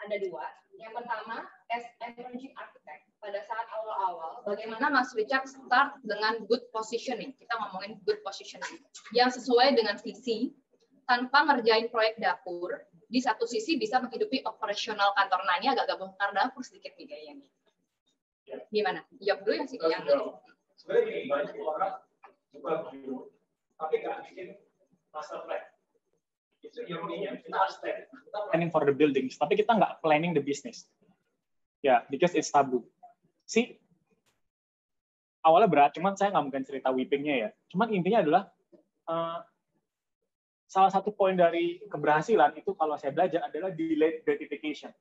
Ada dua. Yang pertama, as emerging architect. Pada saat awal-awal, bagaimana Mas Richard start dengan good positioning? Kita ngomongin good positioning. Yang sesuai dengan visi, tanpa ngerjain proyek dapur, di satu sisi bisa menghidupi operasional kantor. Nah, ini agak bongkar dapur sedikit nih kayaknya. Gimana? Jawab dulu yang sih yang ini. Sebenarnya gini, banyak orang suka view, tapi nggak bikin master plan. Itu ironinya, kita arsitek, kita planning for the buildings, tapi kita nggak planning the business. Ya, because it's taboo. See, awalnya berat, cuman saya nggak mungkin cerita whippingnya ya. Cuman intinya adalah salah satu poin dari keberhasilan itu kalau saya belajar adalah delayed gratification.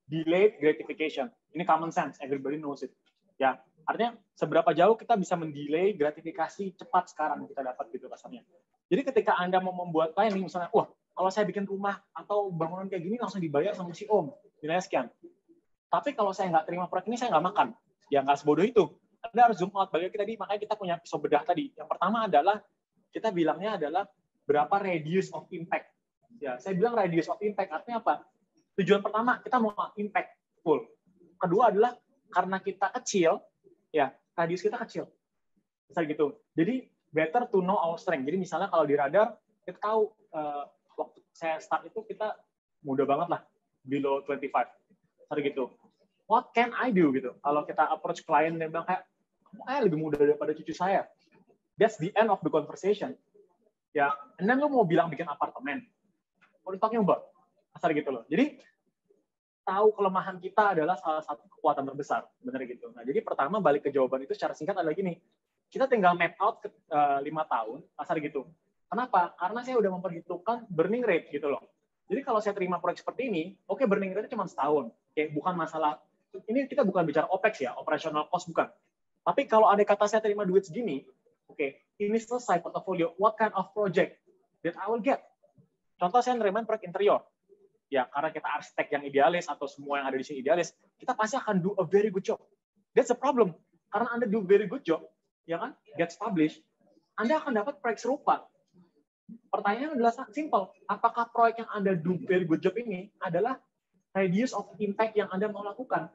Delayed gratification. Ini common sense, everybody knows it. Ya, artinya seberapa jauh kita bisa mendelay gratifikasi cepat sekarang kita dapat gitu kasarnya. Jadi ketika Anda mau membuat planning misalnya, wah, kalau saya bikin rumah atau bangunan kayak gini langsung dibayar sama si Om, nilainya sekian. Tapi kalau saya nggak terima proyek ini, saya nggak makan. Ya nggak sebodoh itu. Anda harus zoom out. Bagi kita tadi, makanya kita punya pisau bedah tadi. Yang pertama adalah, kita bilangnya adalah berapa radius of impact. Ya, saya bilang radius of impact artinya apa? Tujuan pertama kita mau impactful. Kedua adalah karena kita kecil, ya radius kita kecil. Misalnya gitu. Jadi better to know our strength. Jadi misalnya kalau di Radar kita tahu waktu saya start itu kita muda banget lah, below 25. Misalnya gitu. What can I do gitu? Kalau kita approach klien dan bilang kayak, kamu lebih muda daripada cucu saya. That's the end of the conversation. Ya, and then lu mau bilang bikin apartemen. What are you talking about? Asal gitu loh. Jadi, tahu kelemahan kita adalah salah satu kekuatan terbesar. Benar gitu. Nah, jadi pertama balik ke jawaban itu secara singkat adalah gini. Kita tinggal map out ke 5 tahun, asal gitu. Kenapa? Karena saya udah memperhitungkan burning rate gitu loh. Jadi kalau saya terima proyek seperti ini, oke, burning rate cuma setahun. Oke, bukan masalah, ini kita bukan bicara OPEX ya, operational cost bukan. Tapi kalau ada kata saya terima duit segini, oke, ini selesai portfolio. What kind of project that I will get? Contoh saya nerimain proyek interior. Ya, karena kita arsitek yang idealis atau semua yang ada di sini idealis, kita pasti akan do a very good job. That's the problem. Karena Anda do very good job, ya kan, gets published, Anda akan dapat proyek serupa. Pertanyaannya adalah simple, apakah proyek yang Anda do very good job ini adalah radius of impact yang Anda mau lakukan?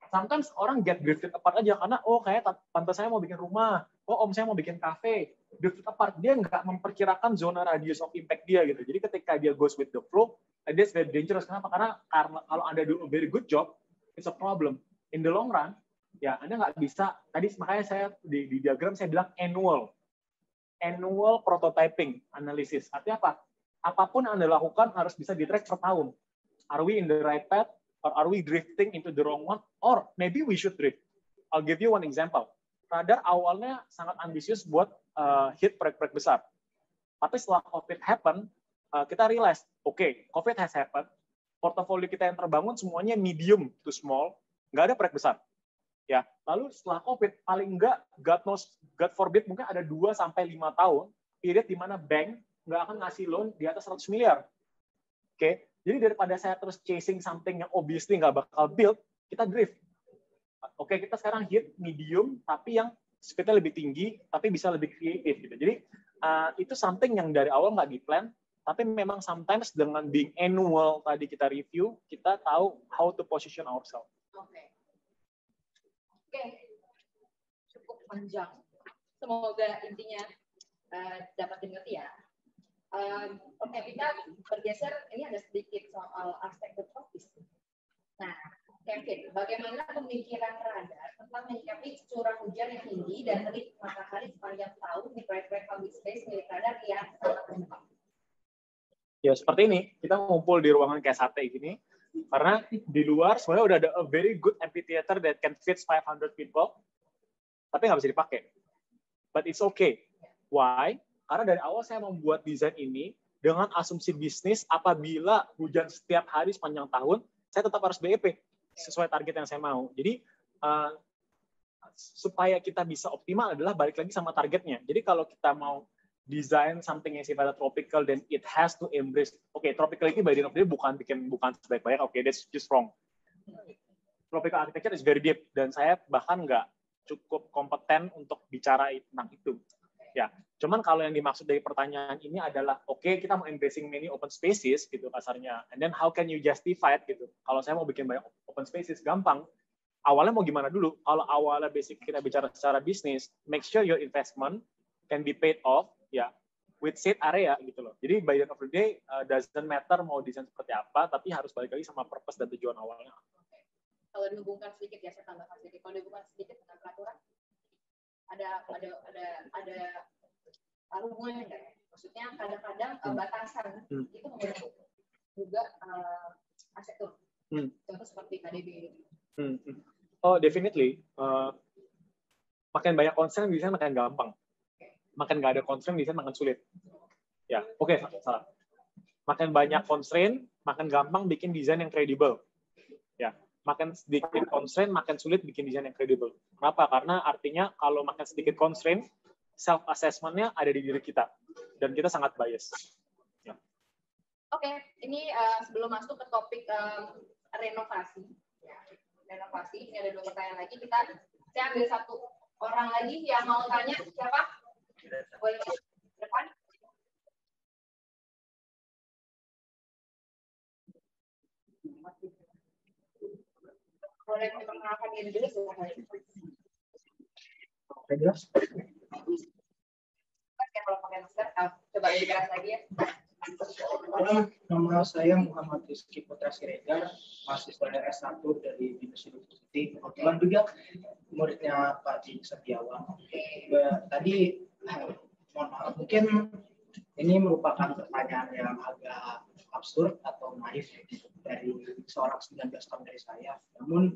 Sometimes orang get drifted apart aja karena kayak tante saya mau bikin rumah, om saya mau bikin kafe, drifted apart. Dia nggak memperkirakan zona radius of impact dia gitu. Jadi ketika dia goes with the flow, that's very dangerous. Kenapa? Karena kalau Anda do a very good job, it's a problem. In the long run, ya Anda nggak bisa. Tadi makanya saya di diagram saya bilang annual prototyping analysis. Artinya apa? Apapun yang Anda lakukan harus bisa di-track per tahun. Are we in the right path? Or are we drifting into the wrong one? Or maybe we should drift. I'll give you one example. Radar awalnya sangat ambisius buat hit proyek-proyek besar. Tapi setelah COVID happen, kita realize, COVID has happened. Portofolio kita yang terbangun semuanya medium to small. Nggak ada proyek besar. Ya, lalu setelah COVID, paling enggak, God forbid, mungkin ada 2-5 tahun, period di mana bank nggak akan ngasih loan di atas 100 miliar. Oke, jadi daripada saya terus chasing something yang obviously nggak bakal build, kita drift. Oke, kita sekarang hit medium, tapi yang speed-nya lebih tinggi, tapi bisa lebih kreatif. Gitu. Jadi, itu something yang dari awal nggak di-plan, tapi memang sometimes dengan being annual, tadi kita review, kita tahu how to position ourselves. Oke, cukup panjang. Semoga intinya dapat dimengerti ya. Oke, kita bergeser, ini ada sedikit soal arsitektur tropis. Nah, Kevin, bagaimana pemikiran radar tentang menyikapi curah hujan yang tinggi dan terik matahari sepanjang tahun di proyek-proyek public space milik radar yang sangat berdampak? Ya, seperti ini. Kita ngumpul di ruangan kayak sate gini. Karena di luar sebenarnya udah ada a very good amphitheater that can fit 500 people, tapi nggak bisa dipakai. But it's okay. Why? Karena dari awal saya membuat desain ini dengan asumsi bisnis apabila hujan setiap hari sepanjang tahun, saya tetap harus BEP sesuai target yang saya mau. Jadi supaya kita bisa optimal adalah balik lagi sama targetnya. Jadi kalau kita mau design something yang sifatnya tropical, then it has to embrace. Tropical ini by the end of the day bukan sebaik-baik. That's just wrong. Tropical architecture is very deep, dan saya bahkan nggak cukup kompeten untuk bicara tentang itu. Ya, cuman kalau yang dimaksud dari pertanyaan ini adalah, kita mau embracing many open spaces gitu kasarnya, and then how can you justify it gitu. Kalau saya mau bikin banyak open spaces, gampang. Awalnya mau gimana dulu? Kalau awalnya basic kita bicara secara bisnis, make sure your investment can be paid off, ya, with said area gitu loh. Jadi by the end of the day, doesn't matter mau desain seperti apa, tapi harus balik lagi sama purpose dan tujuan awalnya. Kalau dihubungkan sedikit ya, saya tambahkan sedikit. Kalau dihubungkan sedikit dengan peraturan, ada hubungannya nggak ya? Maksudnya kadang-kadang batasan itu membentuk juga arsitektur. Contoh seperti KDB. Definitely. Makin banyak constraint desain makin gampang. Makin nggak ada constraint desain makin sulit. Ya, salah. Makin banyak constraint, makin gampang bikin desain yang kredibel. Ya, makin sedikit constraint, makin sulit bikin desain yang kredibel. Kenapa? Karena artinya kalau makin sedikit constraint, self assessment-nya ada di diri kita, dan kita sangat bias. Ya. Ini sebelum masuk ke topik renovasi. Ya, renovasi, ini ada 2 pertanyaan lagi. Saya ambil 1 orang lagi yang mau tanya, siapa? Boleh ke depan? Boleh memperkenalkan diri dulu, silahkan. Kalau pakai masker, coba dikeras lagi ya. Nama saya Muhammad Rizky Putra Siregar, mahasiswa S1 dari Binus University. Kebetulan juga muridnya Pak Ji Setiawan. Tadi, mohon maaf, mungkin ini merupakan pertanyaan yang agak absurd atau naif dari seorang 19 tahun dari saya. Namun,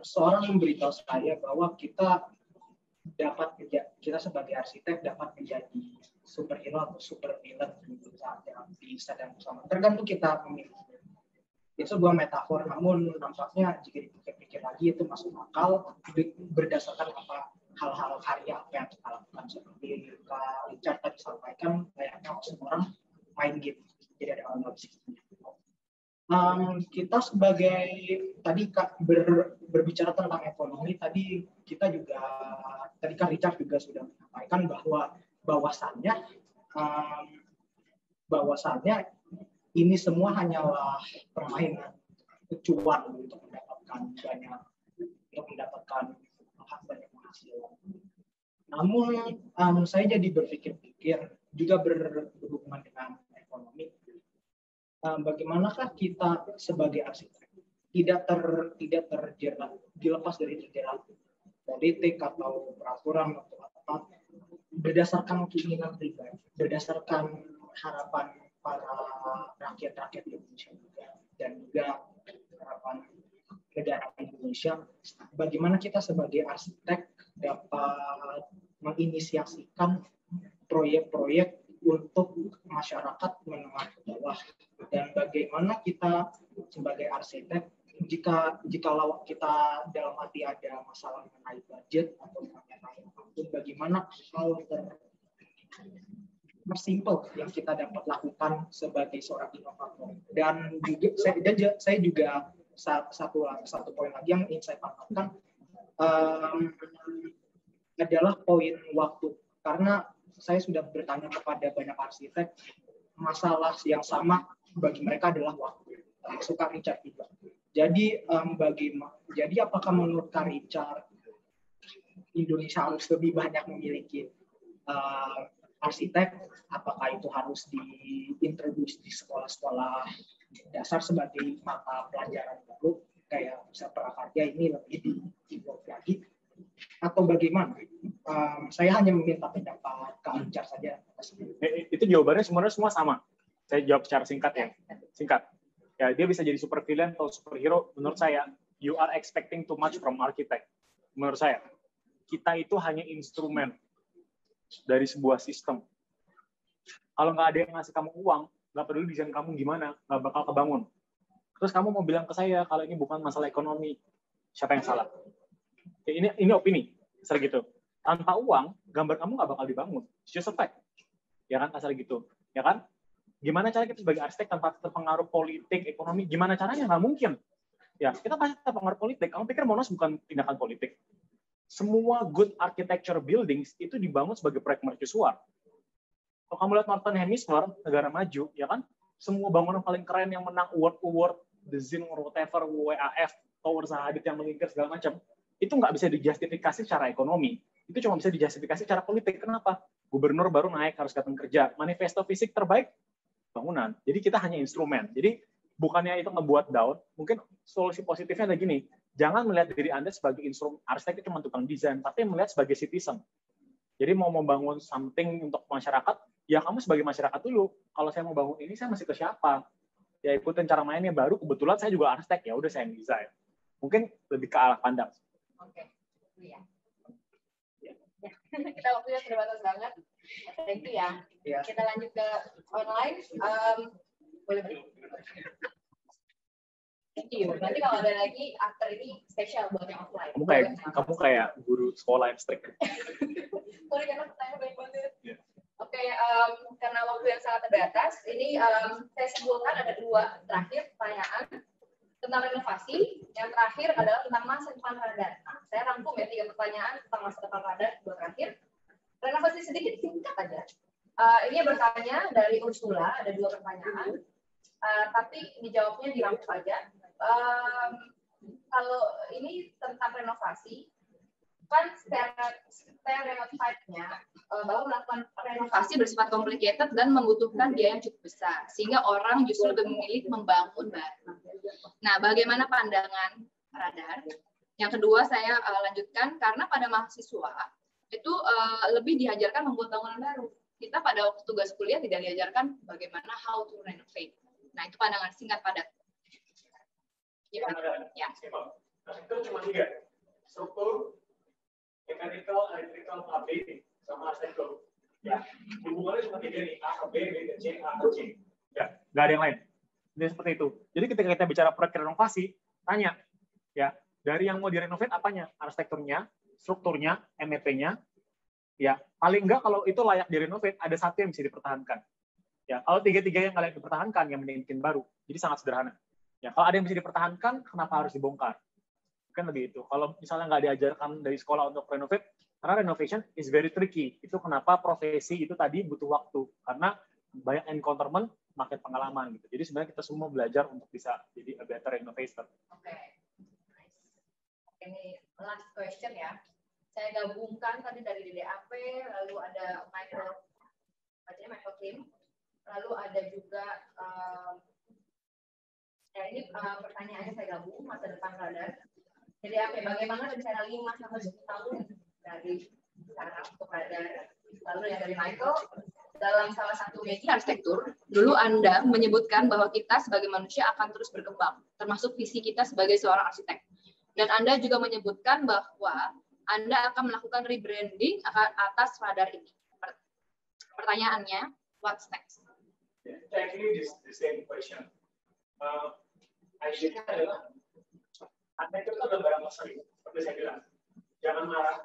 seorang memberitahu saya bahwa kita sebagai arsitek dapat menjadi superhero atau supervillain saat yang sedang bersama. Tergantung kita memilih. Itu sebuah metafor, namun nampaknya jika dipikir-pikir lagi itu masuk akal berdasarkan hal-hal karya apa yang kita lakukan, seperti Richard tadi sampaikan, kayaknya semua orang main game, jadi ada online. Kita sebagai tadi berbicara tentang ekonomi, tadi kita juga tadi Kak Richard juga sudah menyampaikan bahwasannya ini semua hanyalah permainan cuan untuk mendapatkan banyak penghasilan. Namun saya jadi berpikir-pikir juga berhubungan dengan ekonomi. Bagaimanakah kita sebagai arsitek tidak terjerat, dilepas dari terjerat politik atau peraturan atau apa, berdasarkan keinginan pribadi, berdasarkan harapan para rakyat Indonesia juga, dan juga harapan negara Indonesia. Bagaimana kita sebagai arsitek dapat menginisiasikan proyek-proyek untuk masyarakat menengah ke bawah, dan bagaimana kita sebagai arsitek jikalau kita dalam arti ada masalah mengenai budget atau mengenai apapun, bagaimana hal tersimpel yang kita dapat lakukan sebagai seorang inovator. Dan juga saya juga satu poin lagi yang ingin saya tambahkan adalah poin waktu, karena saya sudah bertanya kepada banyak arsitek, masalah yang sama bagi mereka adalah waktu, termasuk Kak Richard juga. Jadi apakah menurut Kak Richard Indonesia harus lebih banyak memiliki arsitek? Apakah itu harus diintroduksi di sekolah-sekolah dasar sebagai mata pelajaran baru, kayak bisa prakarya ini lebih di-develop lagi, atau bagaimana? Saya hanya meminta pendapat Kak Richard saja. Itu jawabannya sebenarnya semua sama. Saya jawab secara singkat ya. Singkat. Ya, dia bisa jadi super villain atau superhero. Menurut saya, you are expecting too much from architect. Menurut saya, kita itu hanya instrumen dari sebuah sistem. Kalau nggak ada yang ngasih kamu uang, nggak peduli desain kamu gimana, nggak bakal kebangun. Terus kamu mau bilang ke saya kalau ini bukan masalah ekonomi, siapa yang salah? Ini opini, kasar gitu. Tanpa uang, gambar kamu nggak bakal dibangun. It's just a fact. Ya kan, kasar gitu. Ya kan? Gimana cara kita sebagai arsitek tanpa terpengaruh politik, ekonomi? Gimana caranya? Nggak mungkin. Ya, kita pasti terpengaruh politik. Kamu pikir Monas bukan tindakan politik? Semua good architecture buildings itu dibangun sebagai proyek mercusuar. Kalau kamu lihat Northern Hemisphere, negara maju, ya kan? Semua bangunan paling keren yang menang award, the Zin or whatever, WAF, Tower Zahadid yang mengingkir segala macam, itu nggak bisa dijustifikasi secara ekonomi. Itu cuma bisa dijustifikasi secara politik. Kenapa? Gubernur baru naik, harus datang kerja. Manifesto fisik terbaik, bangunan. Jadi kita hanya instrumen. Jadi bukannya itu ngebuat down, mungkin solusi positifnya ada gini, jangan melihat diri Anda sebagai instrumen, arsitek itu cuma tukang desain, tapi melihat sebagai citizen. Jadi mau membangun something untuk masyarakat, ya kamu sebagai masyarakat dulu. Kalau saya mau bangun ini, saya masih ke siapa? Ya ikutin cara mainnya baru, kebetulan saya juga arsitek, ya udah saya yang desain. Mungkin lebih ke arah pandang. Oke, iya. Kita waktunya sudah batas banget. Thank you ya. Kita lanjut ke online. Boleh. Thank you. Nanti kalau ada lagi after ini spesial buat yang offline. Kamu kayak guru sekolah yang strict. Sorry karena pertanyaan banyak banget. Yeah. Oke, karena waktu yang sangat terbatas, ini saya simpulkan ada dua terakhir pertanyaan tentang renovasi. Yang terakhir adalah tentang masa depan radar. Nah, saya rangkum ya 3 pertanyaan tentang masa depan radar, 2 terakhir. Renovasi sedikit singkat aja. Ini bertanya dari Ursula, ada 2 pertanyaan, tapi dijawabnya dirangkum aja. Kalau ini tentang renovasi, kan stereotipnya bahwa melakukan renovasi bersifat complicated dan membutuhkan biaya yang cukup besar, sehingga orang justru lebih memilih membangun baru. Nah, bagaimana pandangan radar? Yang kedua saya lanjutkan, karena pada mahasiswa itu lebih diajarkan membuat bangunan baru. Kita pada waktu tugas kuliah tidak diajarkan bagaimana how to renovate. Nah, itu pandangan singkat padat. Gimana? Ya. Itu cuma 3. Struktur, mechanical, electrical, updating, sama arsitektur. Ya, hubungannya cuma 3 nih, A ke B, B ke C, A ke C. Ya, nggak ada yang lain. Jadi seperti itu. Jadi ketika kita bicara proyek renovasi, tanya, ya, dari yang mau direnovate apanya? Arsitekturnya, strukturnya, MEP-nya, ya, paling enggak kalau itu layak direnovate, ada satu yang bisa dipertahankan. Ya, kalau 3-3 yang nggak layak dipertahankan, yang mending bikin baru. Jadi sangat sederhana. Ya, kalau ada yang bisa dipertahankan, kenapa harus dibongkar? Kan lebih itu. Kalau misalnya nggak diajarkan dari sekolah untuk renovate, karena renovation is very tricky. Itu kenapa profesi itu tadi butuh waktu. Karena banyak encounterment, makin pengalaman gitu. Jadi sebenarnya kita semua belajar untuk bisa jadi a better innovator. Oke. Nice. Ini last question ya. Saya gabungkan tadi dari DDAP, lalu ada Michael Kim, lalu ada juga ini pertanyaannya saya gabung masa depan radar. Jadi bagaimana rencana 5 sampai 10 tahun dari sekarang untuk radar? Lalu yang dari Michael, dalam salah satu media arsitektur, dulu Anda menyebutkan bahwa kita sebagai manusia akan terus berkembang, termasuk visi kita sebagai seorang arsitek. Dan Anda juga menyebutkan bahwa Anda akan melakukan rebranding atas radar ini. Pertanyaannya, what's next? Actually, the same question. Idea adalah arsitektur itu adalah barang sering, seperti saya bilang. Jangan marah,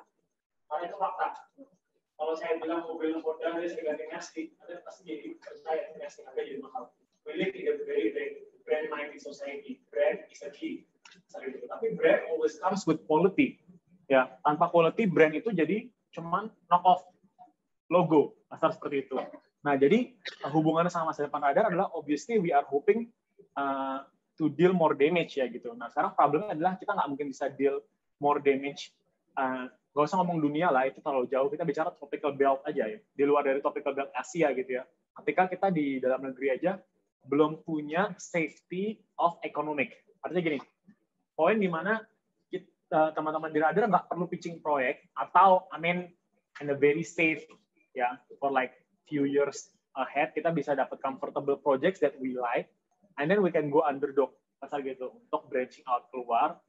karena itu fakta. Kalau saya bilang mobil Honda dari segala ngasih, Anda pasti jadi percaya ngasih harga jadi mahal. We live in a very brand-minded society. Brand is a key. Tapi brand always comes with quality. Ya, tanpa quality brand itu jadi cuman knock off logo, asal seperti itu. Nah, jadi hubungannya sama masa depan radar adalah obviously we are hoping to deal more damage ya gitu. Nah, sekarang problemnya adalah kita nggak mungkin bisa deal more damage. Nggak usah ngomong dunia lah, itu terlalu jauh. Kita bicara tropical belt aja ya, di luar dari tropical belt Asia gitu ya. Ketika kita di dalam negeri aja belum punya safety of economic. Artinya gini, poin di mana teman-teman di radar nggak perlu pitching proyek atau in a very safe ya for like few years ahead kita bisa dapat comfortable projects that we like and then we can go underdog asal gitu untuk branching out keluar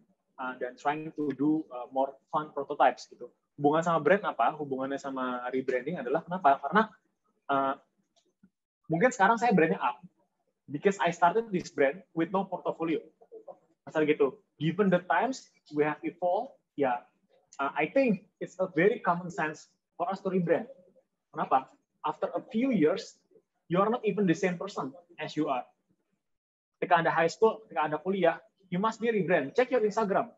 dan trying to do more fun prototypes gitu. Hubungan sama brand apa? Hubungannya sama rebranding adalah kenapa? Karena mungkin sekarang saya brandnya up because I started this brand with no portfolio. Asal gitu. Given the times we have evolved, I think it's a very common sense for us to rebrand. Kenapa? After a few years, you are not even the same person as you are. Ketika Anda high school, ketika Anda kuliah, you must be rebrand. Check your Instagram,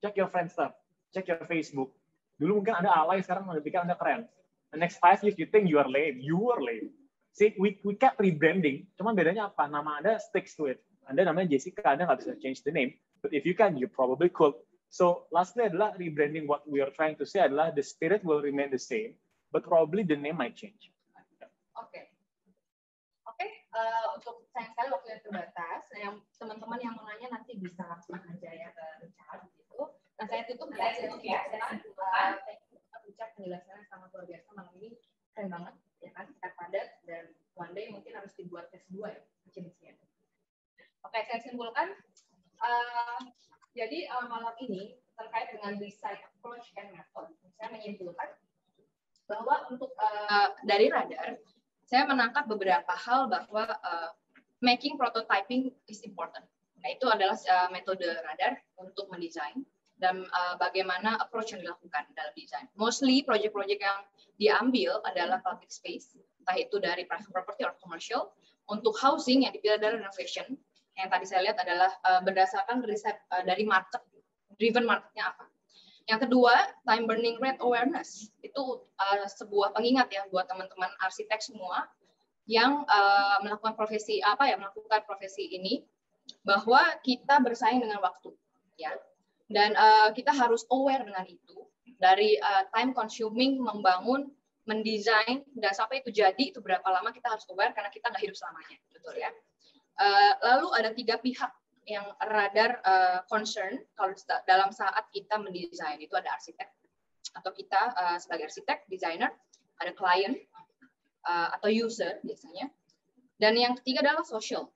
check your Friendster, check your Facebook. Dulu mungkin Anda alay, sekarang Anda pikir Anda keren. The next 5 years you think you are lame, you are lame. See, we kept rebranding, cuman bedanya apa? Nama Anda sticks to it. Anda namanya Jessica, Anda nggak bisa change the name. But if you can, you probably could. So lastly adalah rebranding. What we are trying to say adalah the spirit will remain the same, but probably the name might change. Oke. Untuk sayang sekali waktunya terbatas. Yang teman-teman yang mau nanya nanti bisa langsung aja ya ke Richard gitu. Nah saya tutup ya. Richard penjelasannya sangat luar biasa malam ini, keren banget ya kan, sangat padat dan one day mungkin harus dibuat tes 2 ya jenisnya. Oke, saya simpulkan. Jadi malam ini terkait dengan design approach and method, saya menyimpulkan bahwa untuk dari radar, saya menangkap beberapa hal bahwa making prototyping is important. Nah, itu adalah metode radar untuk mendesain dan bagaimana approach yang dilakukan dalam desain. Mostly project-project yang diambil adalah public space, entah itu dari private property or commercial. Untuk housing yang dipilih adalah renovation. Yang tadi saya lihat adalah berdasarkan riset dari market, driven marketnya apa. Yang kedua, time burning rate awareness. Itu sebuah pengingat ya buat teman-teman arsitek semua yang melakukan profesi ini, bahwa kita bersaing dengan waktu ya. Dan kita harus aware dengan itu. Dari time consuming membangun, mendesain dan sampai itu jadi itu berapa lama kita harus aware karena kita nggak hidup selamanya, betul ya. Lalu ada 3 pihak yang radar concern kalau dalam saat kita mendesain. Itu ada arsitek atau kita sebagai arsitek, designer, ada klien atau user biasanya. Dan yang ketiga adalah social.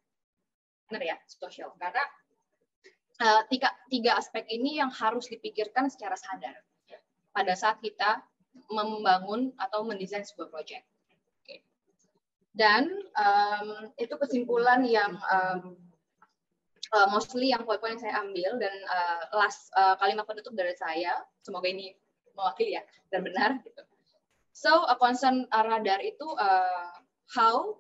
Benar ya, social. Karena tiga aspek ini yang harus dipikirkan secara sadar pada saat kita membangun atau mendesain sebuah proyek. Dan itu kesimpulan yang mostly yang poin-poin yang saya ambil dan last kalimat penutup dari saya, semoga ini mewakili ya dan benar gitu. So a concern radar itu how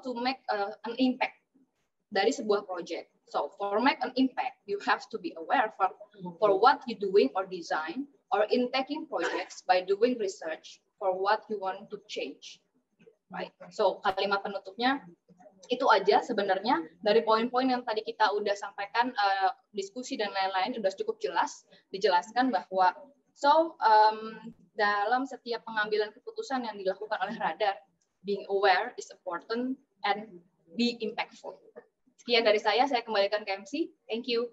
to make an impact dari sebuah project. So for make an impact, you have to be aware for what you doing or design or in taking projects by doing research for what you want to change. Right. So kalimat penutupnya itu aja sebenarnya dari poin-poin yang tadi kita udah sampaikan, diskusi dan lain-lain sudah cukup jelas dijelaskan bahwa dalam setiap pengambilan keputusan yang dilakukan oleh Radar, being aware is important and be impactful. Sekian dari saya kembalikan ke MC. Thank you.